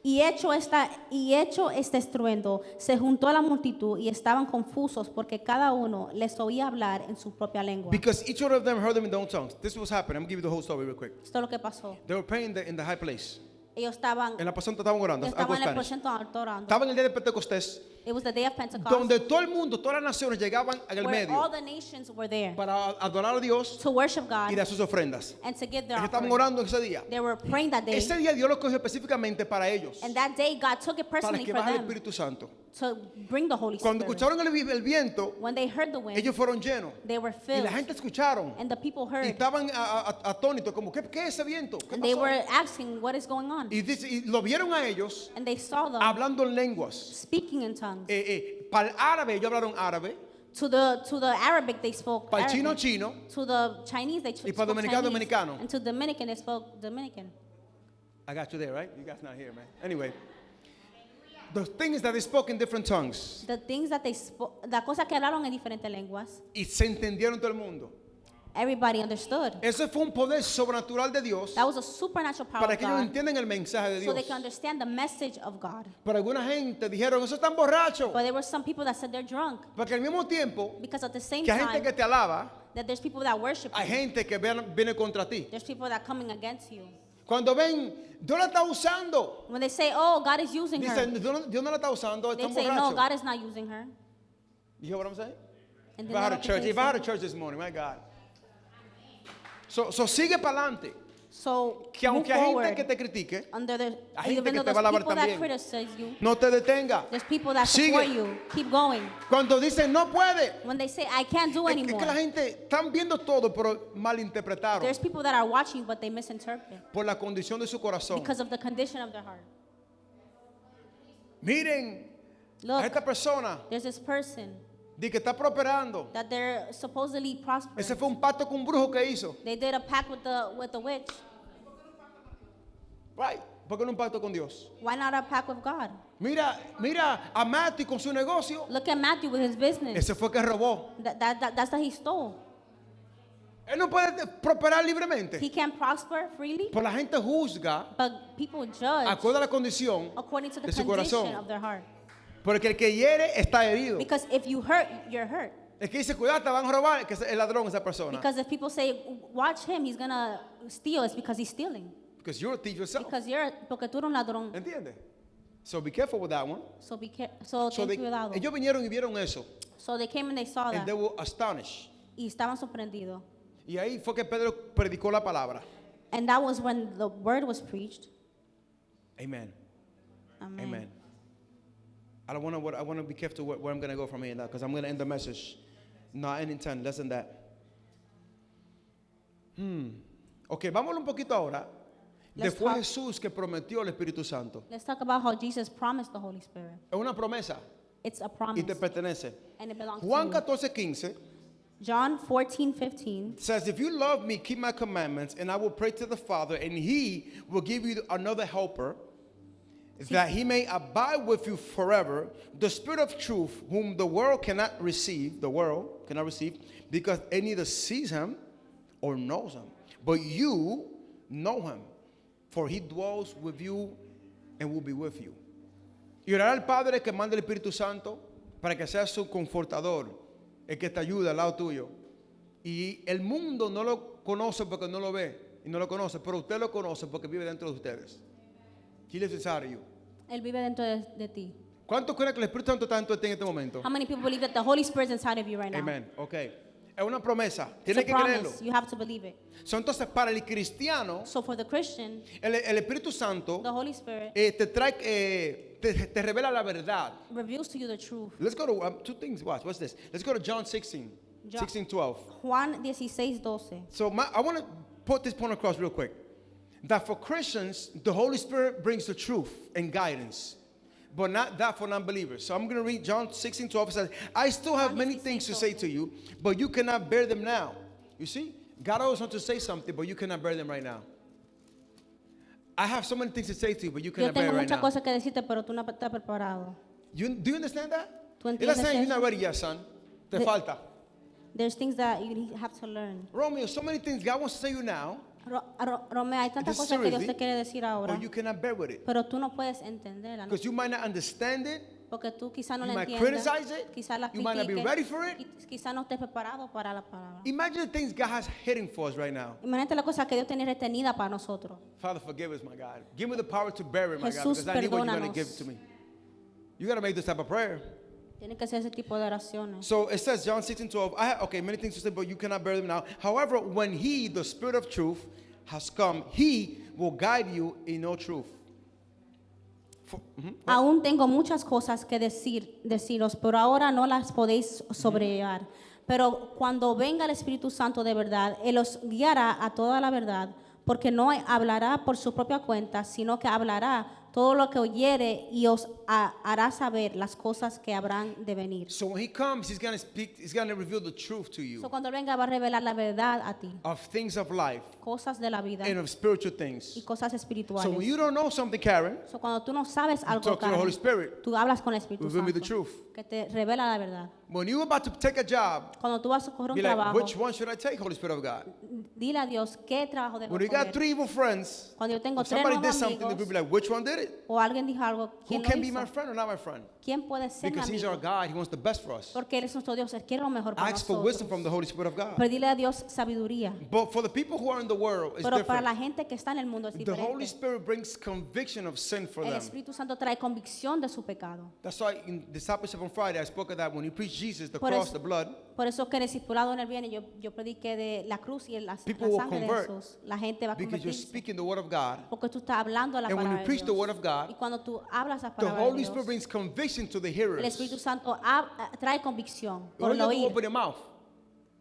Y hecho este estruendo, se juntó a la multitud y estaban confusos porque cada uno les oía hablar en su propia lengua. Because each one of them heard them in their own tongues. This was happening. I'm going to give you the whole story real quick. Esto es lo que pasó. They were praying in the high place. Ellos estaban, En la aposento estaban orando. estaban en el Spanish. aposento alto orando. Estaban en el día de Pentecostés. It was the day of Pentecost, donde todo el mundo, todas las naciones llegaban en el where all medio the nations were there para adorar a Dios to worship y God dar sus ofrendas. and to give their Estaban offering. orando ese día. They were praying that day. Ese día Dios lo cogió específicamente para ellos, And that day, God took it para personally que for baje el them Espíritu Santo. to bring the Holy Cuando Spirit. escucharon el viento, When they heard the wind, ellos fueron llenos. they were Y filled. la gente escucharon And the people y heard. estaban atónitos, como, ¿qué es ese viento? ¿Qué And they pasó? were asking, what is going on? Y lo vieron a ellos And they saw them hablando en lenguas. speaking in tongues. Para el árabe, ellos hablaron árabe. To the Arabic, they spoke Para el chino, Arabic. chino. To the Chinese, they Y spoke para dominicano, Chinese. dominicano. And to Dominican, they spoke Dominican. I got you there, right? You guys not here, man. Anyway, the thing is that they spoke in different tongues. The things that they spoke, la cosa que hablaron en diferentes lenguas, Y se entendieron todo el mundo. everybody understood. Ese fue un poder sobrenatural de Dios That was a supernatural power para of que ellos God, entiendan el mensaje de so they Dios. can understand the message of God. Pero alguna gente dijeron, eso están borrachos. But there were some people that said they're drunk, Porque al mismo tiempo because at the same que hay gente time que te alaba, that there's people that worship hay you, gente que viene contra ti. there's people that are coming against you. Cuando ven, Dios la está usando. When they say, oh, God is using her, Dicen, Dios no la está usando, they están say, no, borrachos. God is not using her. You hear what I'm saying? And If then I had other a church, people if I had a say- church this morning, my God. So sigue para adelante. So Que move aunque hay gente forward que te critique, under the, hay gente even que though te va a there's alabar people that también. criticize you, no te detenga. there's people that Sigue. support you. Keep going. Cuando dicen no puede, When they say, I can't do es que anymore, la gente están viendo todo, pero malinterpretaron there's people that are watching, but they misinterpret por la condición de su corazón. because of the condition of their heart. Miren a Look, esta persona there's this person de que está prosperando. that they're supposedly prospering. Ese fue un pacto con un brujo que hizo. They did a pact with the witch. Right. ¿Por qué no un pacto con Dios? Why not a pact with God? Mira a Matthew con su negocio. Look at Matthew with his business. Ese fue que robó. That's that he stole. Él no puede prosperar libremente. He can prosper freely, Pues la gente juzga but people judge acorde a la condición according to the de su condition corazón. of their heart. Porque el que hiere está herido. Because if you hurt, you're hurt. El que dice, cuidado, te van a robar, que es el ladrón esa persona. Because if people say, watch him, he's gonna steal, it's because he's stealing. Because you're a thief yourself. Porque tú eres un ladrón. ¿Entiendes? So be careful with that one. So be careful. So So ten cuidado. ellos vinieron y vieron eso. So they came and they saw And that. they were astonished. Y estaban sorprendidos. Y ahí fue que Pedro predicó la palabra. And that was when the word was preached. Amen. Amen. Amen. I want to be careful where I'm going to go from here now, because I'm going to end the message. Not ending 10, less than that. Ok, vámonos un poquito ahora. Let's Después talk- Jesús que prometió el Espíritu Santo. Let's talk about how Jesus promised the Holy Spirit. Es una promesa It's a y promise. te pertenece. And it belongs Juan to you. 14:15 John 14:15 says, if you love me, keep my commandments, and I will pray to the Father, and he will give you another helper, that he may abide with you forever, the Spirit of truth, whom the world cannot receive, because it neither sees him or knows him. But you know him, for he dwells with you and will be with you. Y orar al Padre que mande el Espíritu Santo para que sea su confortador, el que te ayuda al lado tuyo. Y el mundo no lo conoce porque no lo ve y no lo conoce, pero usted lo conoce porque vive dentro de ustedes. He lives inside of you. Él vive dentro de ti. ¿Cuántos creen que el Espíritu Santo está dentro de ti en este momento? How many people believe that the Holy Spirit is inside of you right now? Amen. Ok. Es una promesa. It's Tienes a que creerlo. promise. You have to believe it. So, entonces, para el cristiano, So for the Christian, el Espíritu Santo the Holy Spirit te trae, te revela la verdad. reveals to you the truth. Let's go to two things. What's this? Let's go to John 16, John- 16:12. Juan 16:12. So I want to put this point across real quick. That for Christians, the Holy Spirit brings the truth and guidance, but not that for non-believers. So I'm going to read John 16:12. It says, I still have John many things to say 16:12. to you, but you cannot bear them now. You see? God always wants to say something, but you cannot bear them right now. I have so many things to say to you, but you Yo cannot bear tengo it right muchas now. cosas que decirte, pero tú no estás preparado. Do you understand that? ¿Tú He's not entiendes saying you're eso? not ready yet, son. Te De- falta. There's things that you have to learn. Romeo, so many things God wants to say you now, Romeo, hay tantas This is cosas que Dios seriously, te quiere decir ahora, but you cannot bear with it. pero tú no puedes entenderla, ¿no? Because you might not understand it. Porque tú quizás no You la might entiendas, criticize it. quizás la You might not be critiques, ready for it. quizás no estés preparado para la palabra. Imagine the things God has hidden for us right now. Imagínate la cosa que Dios tiene retenida para nosotros. Father, forgive us, my God. Give me the power to bear it, my God, Jesús, because I need what you're going to perdónanos. give to me. You got to make this type of prayer. Tiene que ser ese tipo de oraciones. So it says, John 16:12, okay, many things to say, but you cannot bear them now. However, when he, the Spirit of truth, has come, he will guide you in all truth. Aún tengo muchas cosas que deciros, pero ahora no las podéis sobrellevar. Pero cuando venga el Espíritu Santo de verdad, Él os guiará a toda la verdad, porque no hablará por su propia cuenta, sino que hablará todo lo que oyere y os hará saber las cosas que habrán de venir. So when he comes, he's going to speak, he's going to reveal the truth to you So, cuando Él venga va a revelar la verdad a ti, of things of life cosas de la vida and of spiritual y things. cosas espirituales. So when you don't know something, Karen, So, cuando tú no sabes you algo, talk to the Karen, Holy Spirit. tú hablas con el Espíritu Reveal me the Santo, truth. que te revela la verdad. When you're about to take a job, Cuando tú vas a coger un be like, trabajo, which one should I take, Holy Spirit of God? dile a Dios qué trabajo debo When you got coger. 3 evil friends, Cuando yo tengo if 3 somebody nuevos did something, the amigos, people be like, which one did it? o alguien dijo algo, Who ¿quién lo can be my hizo? friend or not my friend? ¿Quién puede ser mi Because he's our amigo? God, he wants the best for us. Porque Él es nuestro Dios, Él quiere lo mejor para Ask for wisdom from the nosotros. Holy Spirit of God. Pero dile a Dios sabiduría. But for the people who are in the world, it's Pero para different. la gente que está en el mundo es The Holy diferente. Spirit brings conviction of sin for El them. Espíritu Santo trae convicción de su pecado. That's why in discipleship on Friday, I spoke of that when he preached Jesus, the Por cross, eso- the blood. Por eso que en el discipulado en el viernes yo prediqué de la cruz y la People will sangre de convert Jesús. La gente va a Because you're convertirse. speaking the word of God. Porque tú estás hablando la And when you palabra de preach the word Dios. of God, Y cuando tú hablas la the palabra Holy de Spirit Dios, brings conviction to the el hearers. Espíritu Santo trae convicción All por you el have to oír. open your mouth.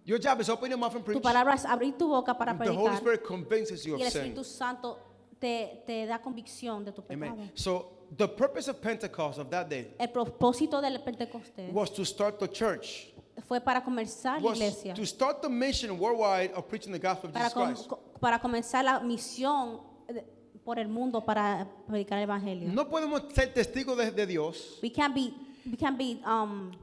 Your job is open your mouth and Tu preach. palabra es abrir tu boca para The Holy predicar. Spirit convinces you Y el of sin. Espíritu Santo te da convicción de tu pecado. Amen. So the purpose of Pentecost of that day El propósito del Pentecostés was to start the church. fue para comenzar la Was iglesia, to start the mission worldwide of preaching the gospel of Jesus Christ. para comenzar la misión por el mundo para predicar el evangelio. No podemos ser testigos de Dios, We can't be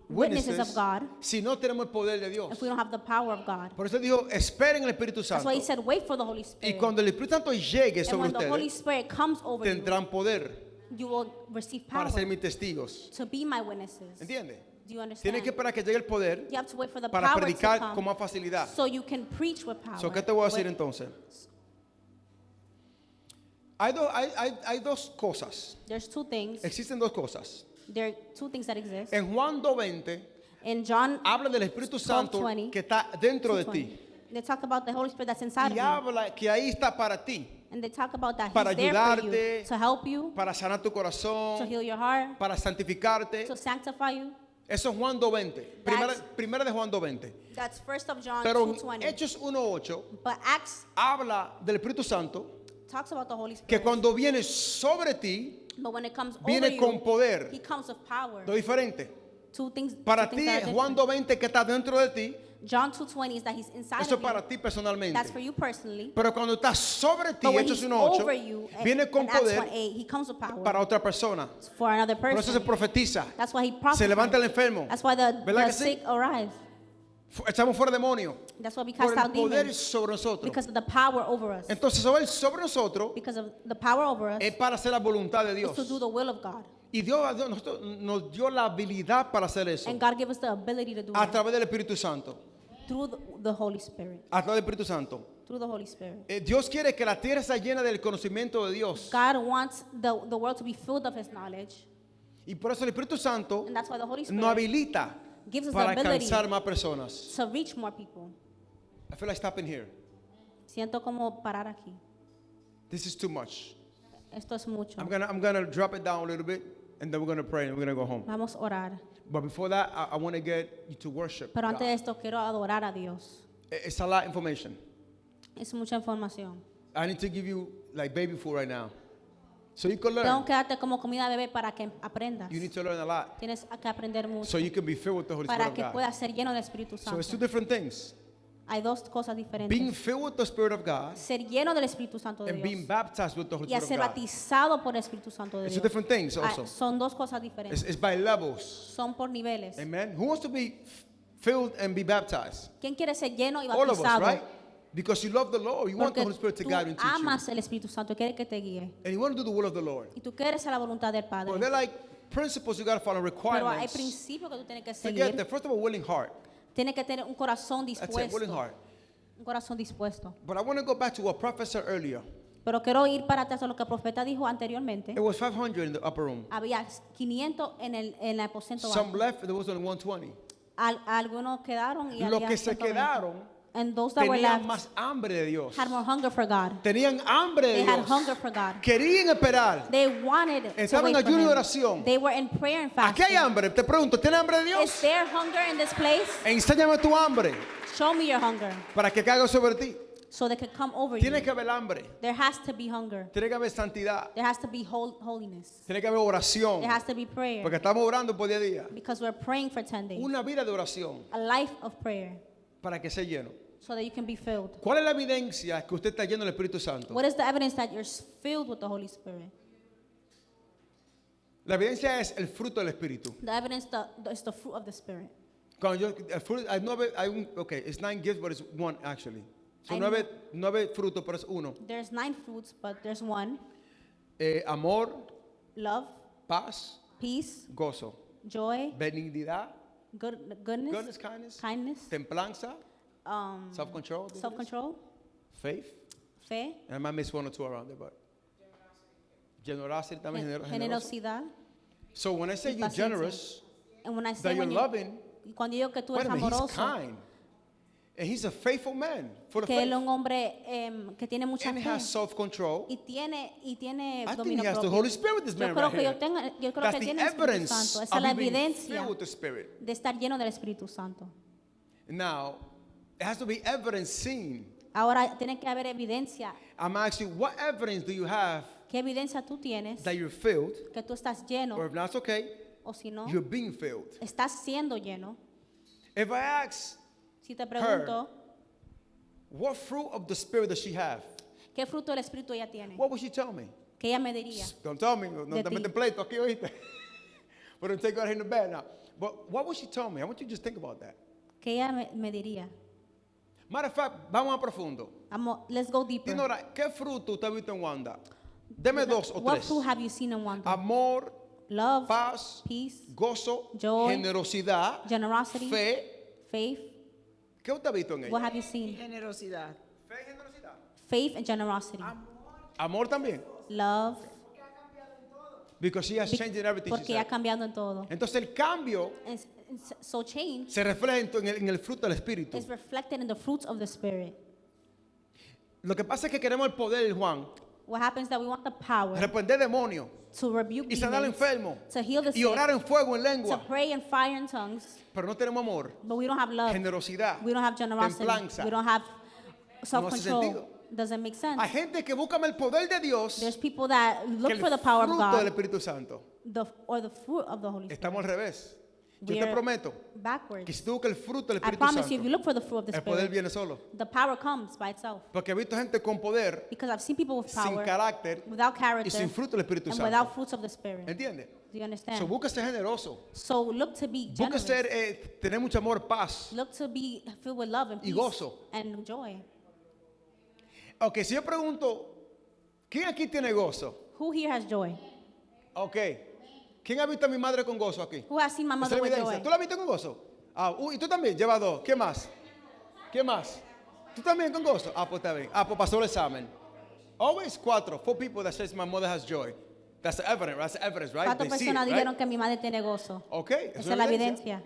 witnesses of God si no tenemos el poder de Dios. if we don't have the power of God. Por eso dijo, esperen el Espíritu That's Santo. why He said, wait for the Holy Y Spirit. cuando el Espíritu Santo llegue And sobre when the Holy ustedes, Spirit comes over you, tendrán poder you will receive para ser power mis testigos. to be my witnesses. ¿Entiende? Do you understand? Tienen que esperar que llegue el poder You have to wait for the para power to predicar come con más facilidad. so you can preach with power. So, ¿qué te voy a decir With- entonces? Hay dos cosas. There's two things. Existen dos cosas. There are two things that exist. En Juan 2:20 In John habla del Espíritu Santo 12:20, que está dentro de 2:20, ti. they talk about the Holy Spirit that's inside Y of you. habla que ahí está para ti, And they talk about that para He's there for you, ayudarte, to help you, para sanar tu to corazón, heal your heart, para santificarte. to sanctify you. Eso es Juan 2:20. That's- Primera de Juan 2:20. That's 1 of John Pero en 2:20. Hechos 1:8 But Acts habla del Espíritu Santo talks about the Holy que Spirit. cuando viene sobre ti, But when it comes over viene you, con poder. He comes with power. Lo diferente. Two things. Para two ti, things that are Juan different. 2:20 que está dentro de ti, John 2:20 is that He's inside eso es of para you. ti personalmente. That's for you personally. Pero cuando está sobre ti, But when Hechos He's 1:8, over you, viene con in Acts poder 1:8, He comes with power para otra persona. for another Por eso se person. profetiza. That's why He Se prophesies. levanta el enfermo. That's why the ¿Verdad que sí? sick arise. Echamos fuera demonios. That's why we Por cast el out poder demons. sobre nosotros. Because of the power over us. Entonces, sobre nosotros Because of the power over us es para hacer la voluntad de is Dios. to do the will of God. Y Dios nos dio la habilidad para hacer eso And God gave us the ability to do a it través del Espíritu Santo. through the Holy Spirit. A través del Espíritu Santo. Through the Holy Spirit. Dios quiere que la tierra sea llena del conocimiento de Dios. God wants the world to be filled of His knowledge. Y por eso el Espíritu Santo And that's why the Holy nos Spirit habilita gives us para the ability alcanzar más personas. to reach more people. I feel like stopping here. Siento como parar aquí. This is too much. Esto es mucho. I'm gonna drop it down a little bit, and then we're gonna pray and we're gonna go home. Vamos a orar. But before that, I want to get you to worship Pero antes de God. esto quiero adorar a Dios. It's a lot of information. Es mucha información. I need to give you like baby food right now, so you can Tengo learn. que darte como comida bebé para que aprendas. You need to learn a lot, Tienes que aprender mucho so you can be filled with the Holy Spirit para of que God. puedas ser lleno del Espíritu So it's two Santo. different things: Hay dos cosas diferentes. being filled with the Spirit of God Ser lleno del Espíritu Santo de and being Dios baptized with the Holy y a Spirit ser of God. bautizado por el Espíritu Santo de It's two Dios. different things also. Son dos cosas diferentes. It's by levels. Son por niveles. Amen. Who wants to be filled and be baptized? ¿Quién quiere ser lleno y All of us, bautizado? right? Because you love the Lord. You want the Porque Holy Spirit to tú guide you and teach you. amas el Espíritu Santo y quiere que te guíe. And you want to do the will of the Lord. Y tú quieres hacer la voluntad del Padre. Well, they're like principles you got to follow, Pero hay requirements. principios que tú tienes que To get seguir. there, first of all, willing heart. Tienes que tener un corazón That's it, dispuesto. willing heart. Un corazón dispuesto. But I want to go back to what Prophet said earlier. Pero quiero ir para atrás a lo que el profeta dijo anteriormente. It was 500 in the upper room. Había 500 en el aposento Some bajo. left, there was only 120. Algunos quedaron y Los había que se 120. quedaron And those that were tenían left más hambre de Dios. had more hunger for God. Tenían hambre de They had Dios. hunger for God. Querían esperar. They wanted to Estaban wait en for ayuno y him. oración. They were in prayer and Aquí hay fasting. hambre. Te pregunto, ¿tienes hambre de Is Dios? there hunger in this place? Enséñame tu hambre Show me your hunger para que caiga sobre ti. so they can come over Tiene you. que haber hambre. There has to be hunger. Tiene que haber santidad. There has to be holiness. Tiene que haber oración. There has to be prayer. Porque estamos orando por día a día. Because we're praying for 10 days. Una vida de oración A life of prayer para que sea lleno. so that you can be filled. ¿Cuál es la evidencia que usted está lleno del Espíritu Santo? What is the evidence that you're filled with the Holy Spirit? La evidencia es el fruto del Espíritu. The evidence is the fruit of the Spirit. Cuando yo, el fruto, okay, it's 9 gifts, but it's one actually. So I 9 frutos, pero es uno. There's 9 fruits, but there's one. Amor, Love, paz, peace, gozo, joy, benignidad, goodness, goodness, kindness, kindness, templanza, um, self-control, self-control, faith. fe, And I might miss 1 or 2 around there, but generosity también, generoso. generosidad. So when I say Y you're paciencia. generous, And when I that say you're when you, loving, cuando digo que tú wait eres a minute, he's amoroso, kind. And he's a faithful man, full of que él es faith. un hombre que tiene mucha And he fe has self-control. y tiene I think dominio he has the propio. Holy Spirit, this man Yo creo right que here. yo creo That's que the tiene el Espíritu evidence Santo. Esa of es la you being evidencia filled with the Spirit. de estar lleno del Espíritu Santo. Now, it has to be evidence seen. Ahora tiene que haber evidencia. I'm asking you, what evidence do you have ¿Qué evidencia tú tienes that you're filled? que tú estás lleno Or if not, it's okay, o si no, you're being filled. estás siendo lleno? If I ask, Si te pregunto, what fruit of the Spirit does she have? ¿qué fruto del Espíritu ella tiene? What would she tell me? ¿Qué ella me diría? Don't tell me. No De te ti. meten pleito aquí, oíste. But don't take you out here in the bed now. But what would she tell me? I want you to just think about that. ¿Qué ella me diría? Matter of fact, vamos a profundo. Let's go deeper. Dinora, ¿qué fruto usted ha visto en Wanda? Deme 2 o What 3. fruit have you seen in Wanda? Amor, Love, paz, peace, gozo, joy, generosidad, generosity, fe. faith. ¿Qué usted ha visto en What ella? have you seen? Generosidad. Fe y generosidad. Faith and generosity. Amor también. Love. Because she has changed in everything she Porque ha said. cambiado en todo. Entonces el cambio So change se refleja en el fruto del Espíritu. is reflected in the fruits of the Spirit. Lo que pasa es que queremos el poder, Juan, What happens is that we want the power reprender demonios to rebuke y sanar al demons, enfermo to heal the y sick, orar en fuego, en to lengua. pray in fire and tongues, Pero no tenemos amor, but we don't have love. generosidad, We don't have generosity. templanza. We don't have No hace self-control. sentido. Doesn't make sense. Hay gente que busca el poder de Dios There's people that que look el for the power of fruto del God Espíritu Santo. or the fruit of the Holy Spirit. Estamos al revés. Yo te We're prometo que backwards. si tú buscas el fruto del I Espíritu promise you, if you Santo, look for the fruit of the el poder Spirit, viene solo. the power comes by itself. Porque he visto gente con poder, Because I've seen people with sin power, carácter without y character, sin fruto del Espíritu and Santo. without fruits of the Spirit. ¿Entiendes? Do you So, understand? busca ser generoso. So look to be Busca generous. tener mucho amor, paz. Look to be filled with love and Y peace gozo. and joy. Ok, si yo pregunto, ¿quién aquí tiene gozo? Who here has joy? Ok. ¿Quién ha visto a mi madre con gozo aquí? Who has seen my Esa es mother la with evidencia. joy? ¿Tú la has visto con gozo? Ah, y tú también, lleva 2. ¿Qué más? ¿Qué más? ¿Tú también con gozo? Ah, pues está bien. Ah, pues pasó el examen. Always 4 people that says my mother has joy. That's the evidence, right? ¿Cuántas They see it, personas right? dijeron que mi madre tiene gozo? Ok, Esa es la evidencia.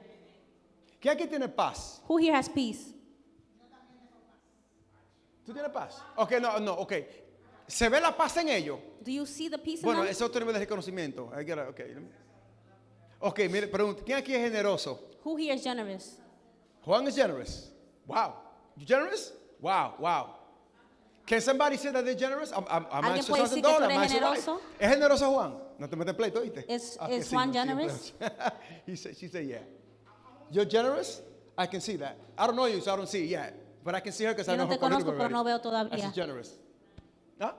¿Quién aquí tiene paz? Who here has peace? ¿Tú tienes paz? Ok, no, ok. ¿Se ve la paz en ellos? Do you see the peace Bueno, in them? ese es otro nivel de reconocimiento. Ok, mire, pregunta, ¿quién aquí es generoso? Who here is generous? Juan is generous. Wow. You generous? Wow. Can somebody say that they're generous? I'm ¿Alguien asking puede decir que tú $1,000. eres I'm asking why. generoso? ¿Es generoso Juan? No te metes pleito, ¿oíste? Is Sí, Juan sí, generous? She said, yeah. You're generous? I can see that. I don't know you, so I don't see it yet. But I can see her because I Yo know no her te quite a conozco, little bit pero no veo already. todavía. She's generous. Huh?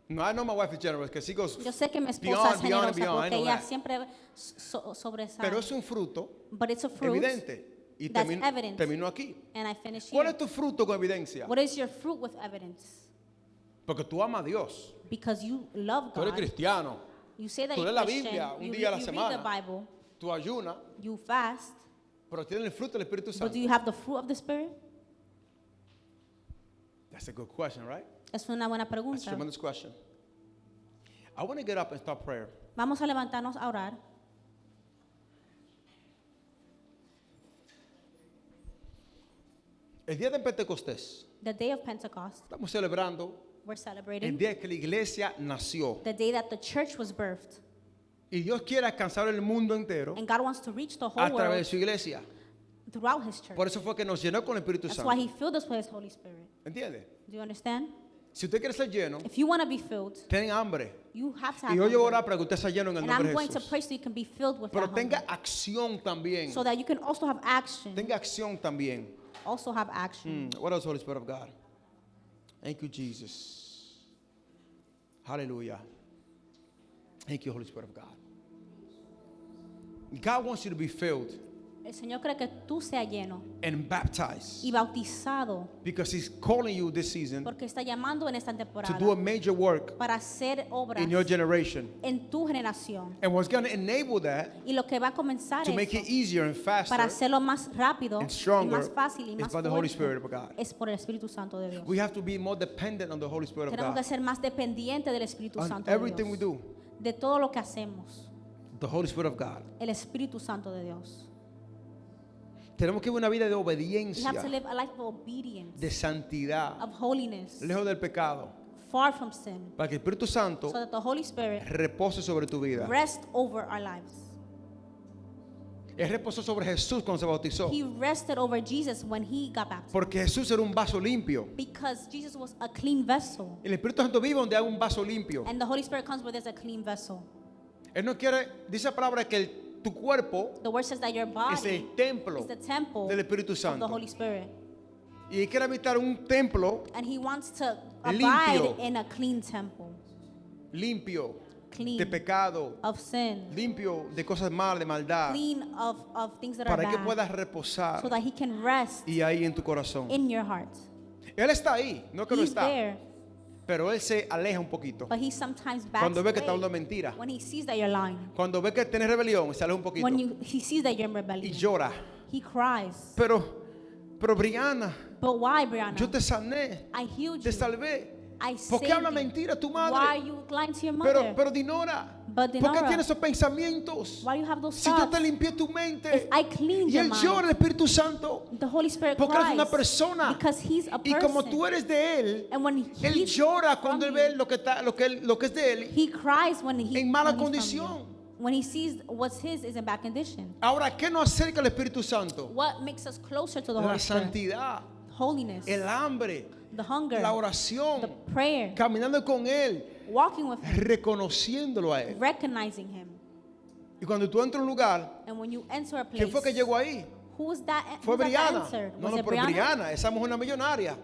No, I know my wife is generous because she goes Yo sé que mi esposa es beyond generosa and beyond. I porque know ella that. siempre sobresale. Pero es un fruto But it's a fruit evidente. Y that's evident. terminó aquí. And I finish ¿Cuál here. es tu fruto con evidencia? What is your fruit with evidence? Porque tú amas a Dios. Because you love Tú eres God. cristiano. You say that Tú you're lees la Christian. Biblia un You día a la read the semana. Bible. Tú ayunas, You fast. pero tienes el fruto del Espíritu But Santo. do you have the fruit of the Spirit? That's a good question, right? Es una buena That's a pregunta. tremendous question. I want to get up and start prayer. Vamos a levantarnos a orar. El día de Pentecostés, The day of Pentecost, estamos celebrando we're el celebrating día que la iglesia nació. the day that the church was birthed. Y Dios quiere alcanzar el mundo entero And God wants to reach the a whole través de world su iglesia. throughout His church. Por eso fue que nos llenó con el Espíritu That's why Santo. He filled us with His Holy Spirit. ¿Entiende? Do you understand? Si usted quiere ser lleno, If you want to be filled, ten hambre. you have to Y have yo llevo a hunger. orar para que usted sea lleno en el And nombre I'm de going to Jesús. pray so you can be filled with Pero that tenga hunger. acción también. So that you can also have action. Tenga acción también. Also have action. What else, Holy Spirit of God? Thank you, Jesus. Hallelujah. Thank you, Holy Spirit of God. God wants you to be filled El Señor quiere que tú seas lleno and baptized y bautizado because He's calling you this season porque está llamando en esta to temporada do a major work para hacer obras in your generation. en tu generación. And what's going to enable that Y lo que va a comenzar to make eso it easier and para faster hacerlo más rápido and y stronger más fácil y is más by the Holy fuerte Spirit of God. es por el Espíritu Santo de Dios. We have to be more dependent on the Holy Spirit of Tenemos que God. ser más dependientes del Espíritu On Santo de everything we Dios. do, De todo lo que hacemos, the Holy Spirit of God. el Espíritu Santo de Dios. Tenemos que vivir una vida de We have to obediencia, live a life of obedience, de santidad, of holiness, lejos del pecado, far from sin, para que el Espíritu Santo so that the Holy Spirit repose sobre tu vida. rest over our lives. Él reposó sobre Jesús cuando se bautizó, He rested over Jesus when he got baptized porque Jesús era un vaso limpio. because Jesus was a clean vessel. El Espíritu Santo vive donde hay un vaso limpio. And the Holy Spirit comes where there's a clean vessel. Él no quiere, dice la palabra que tu cuerpo The word says that your es body el templo is the temple del Espíritu of the Santo. Holy Spirit. Y Él quiere habitar un templo And he wants to Limpio. abide in a clean temple, limpio clean de pecado, of sin, limpio de cosas malas, de maldad, clean of things that are para que bad, puedas reposar so that he can rest y ahí en tu corazón. in your heart. Él está ahí, no que no He's está, there, pero Él se aleja un poquito. but he sometimes backs Cuando ve que está away hablando mentira, when he sees that you're lying. cuando ve que tienes rebelión, se aleja un poquito He sees that you're in y rebellion, llora. he cries. Pero Brianna, But why, Brianna? yo te sané, I healed te you. salvé. I ¿Por qué saved habla you. mentira tu Why are madre? you lying to your mother? Pero Dinora, But ¿por qué Dinora, tienes esos pensamientos? why you have those Si yo te thoughts? limpié tu mente If I cleaned y your Él mind, llora, el Espíritu Santo, the Holy Spirit porque eres cries una persona. because he's a Y person. como tú eres de Él, And when Él he's llora from cuando Él you, ve lo que es de Él he cries when he en mala when he's from condición. you. When he sees what's his is in bad condition. Ahora, ¿qué nos acerca al Espíritu Santo? What makes us closer to the La Holy Spirit? santidad, Holiness, el hambre, the hunger, la the oración, prayer, caminando con Él, walking with him, reconociéndolo a Él. recognizing him. Y cuando tú entras a un lugar, And when you enter a place, ¿quién fue que llegó ahí? who was that? Fue who was that Brianna. answered? No, Was no, it pero Brianna? Brianna, esa mujer una millonaria.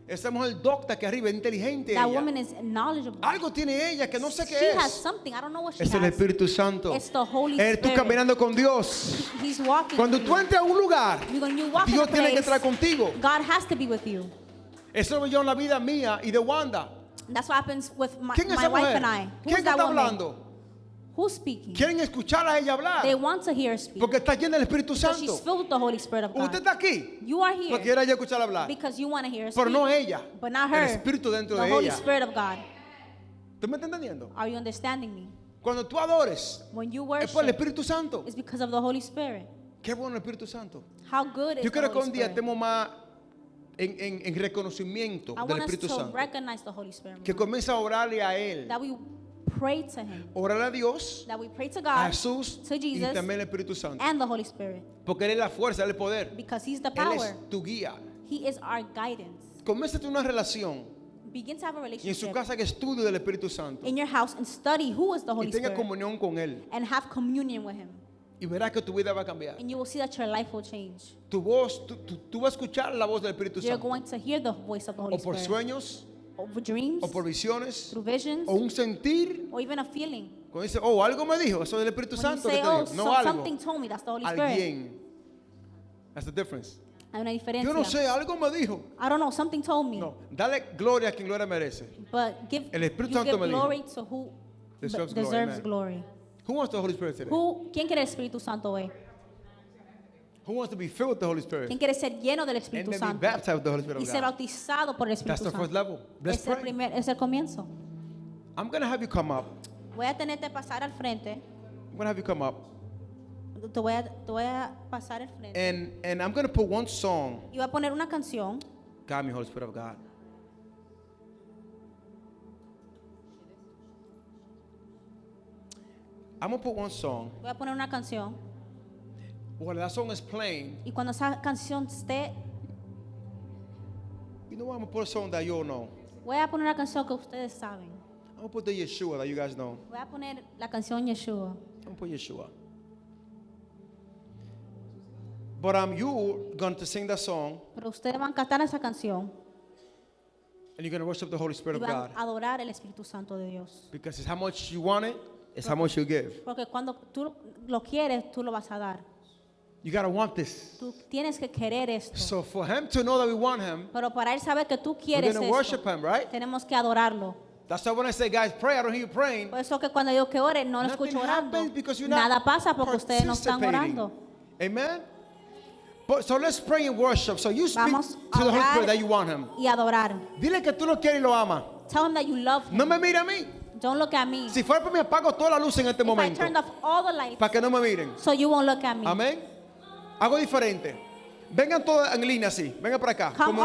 Esa mujer docta que arriba, es inteligente. That ella. woman is knowledgeable. Algo tiene ella que no sé qué She has es. something. I don't know what she Es el has. Espíritu Santo. It's the Holy Eres tú Spirit. caminando con Dios. He's walking Cuando with tú you. entras a un lugar, When you walk in Dios a tiene que place, estar contigo. God has to be with you. Eso lo veo en la vida mía y de Wanda. That's what happens with my, ¿Quién es my esa wife mujer? and I. ¿Quién Who's que that está woman? hablando? Who's speaking? Quieren escuchar a ella hablar. They want to hear her speak. Porque está llena del Espíritu Because she's Santo. filled with the Holy Spirit of God. Usted está aquí You are porque here quiere ella escuchar hablar. because you want to hear her Pero speak. no ella. But not El her. Espíritu dentro The de Holy ella. Spirit of God. ¿Tú me estás entendiendo? Are you understanding me? Cuando tú adores, When you es por el worship, Espíritu Santo. it's because of the Holy Spirit. Qué bueno el Espíritu Santo. How good is Yo the quiero que Holy un día Spirit? estemos más en reconocimiento I del want us Espíritu to Santo. recognize the Holy Spirit Que more. comience a orarle a Él. That we pray to Him. Orarle a Dios, That we pray to a God Jesús to y Jesus, también al Espíritu Santo. and the Holy Spirit. Porque Él es la fuerza, Él es el poder. Because He's the Él power. es tu guía. He is our guidance. Comienza una relación Begin to have a y en su relationship casa que estudie del Espíritu Santo in your house and study who is the y Holy tenga Spirit comunión con Él. and have communion with Him. Y verás que tu vida va a cambiar. And you will see that your life will change. Tu voz, tú vas a escuchar la voz del Espíritu You're Santo. going to hear the voice of the Holy O por Spirit. sueños, Over dreams, o por visiones, through visions, o un sentir. or even a feeling. Cuando dice, oh, algo me dijo, eso del Espíritu When you Santo que say, te oh, dijo. No algo, something told me, that's the Holy Spirit. alguien. That's the difference. Hay una diferencia. Yo no sé, algo me dijo. I don't know, something told me. No, dale gloria a quien gloria merece. But El Espíritu you Santo give me dijo. glory to who Deserves deserves glory, amen. glory. Who wants the Holy Spirit today? ¿Quién quiere el Espíritu Santo hoy? Who wants to be filled with the Holy ¿Quién Spirit? quiere ser lleno del And Espíritu then be Santo? baptized with the Holy Spirit Y of ser God. bautizado por el That's Espíritu the first Santo. level. Let's pray. Es el comienzo. I'm going to have you come up. Voy a tenerte pasar al frente. I'm going to have you come up. Te voy a pasar al frente. And I'm going to put one song. Y voy a poner una canción. Guide me, Holy Spirit of God. I'm going to put one song. Voy a poner una canción. When that song is playing, Y cuando esa canción esté, you know what? I'm going to put a song that you all know. voy a poner una canción que ustedes saben. I'm going to put the Yeshua that you guys know. Voy a poner la canción Yeshua. I'm going to put Yeshua. But you're going to sing that song, Pero ustedes van a cantar esa canción and you're going to worship the Holy Spirit y of van God. a adorar el Espíritu Santo de Dios. Because it's how much you want it, it's how much you give. Porque cuando tú lo quieres, tú lo vas a dar. You got to want this. Tú tienes que querer esto. So for him to know that we want him, Pero para él saber que tú we're quieres going to esto, worship him, right? tenemos que adorarlo. That's why when I say, guys, pray, I don't hear you praying. Por eso que cuando digo que ore, no lo Nothing escucho orando. happens because you're not Nada pasa porque ustedes no están participating. orando. Amen? But, so let's pray and worship. So you speak Vamos to a the Holy Spirit orar that you want him. y adorar. Dile que tú lo quieres y lo amas. Tell him that you love him. No me mire a mí. Don't look at me. Si fuera por mí, apago toda la luz en este If I momento. turned off all the lights, Para que no me miren. so you won't look at me. Amén. Hago diferente. Vengan todos en línea así. Vengan para acá. Come Como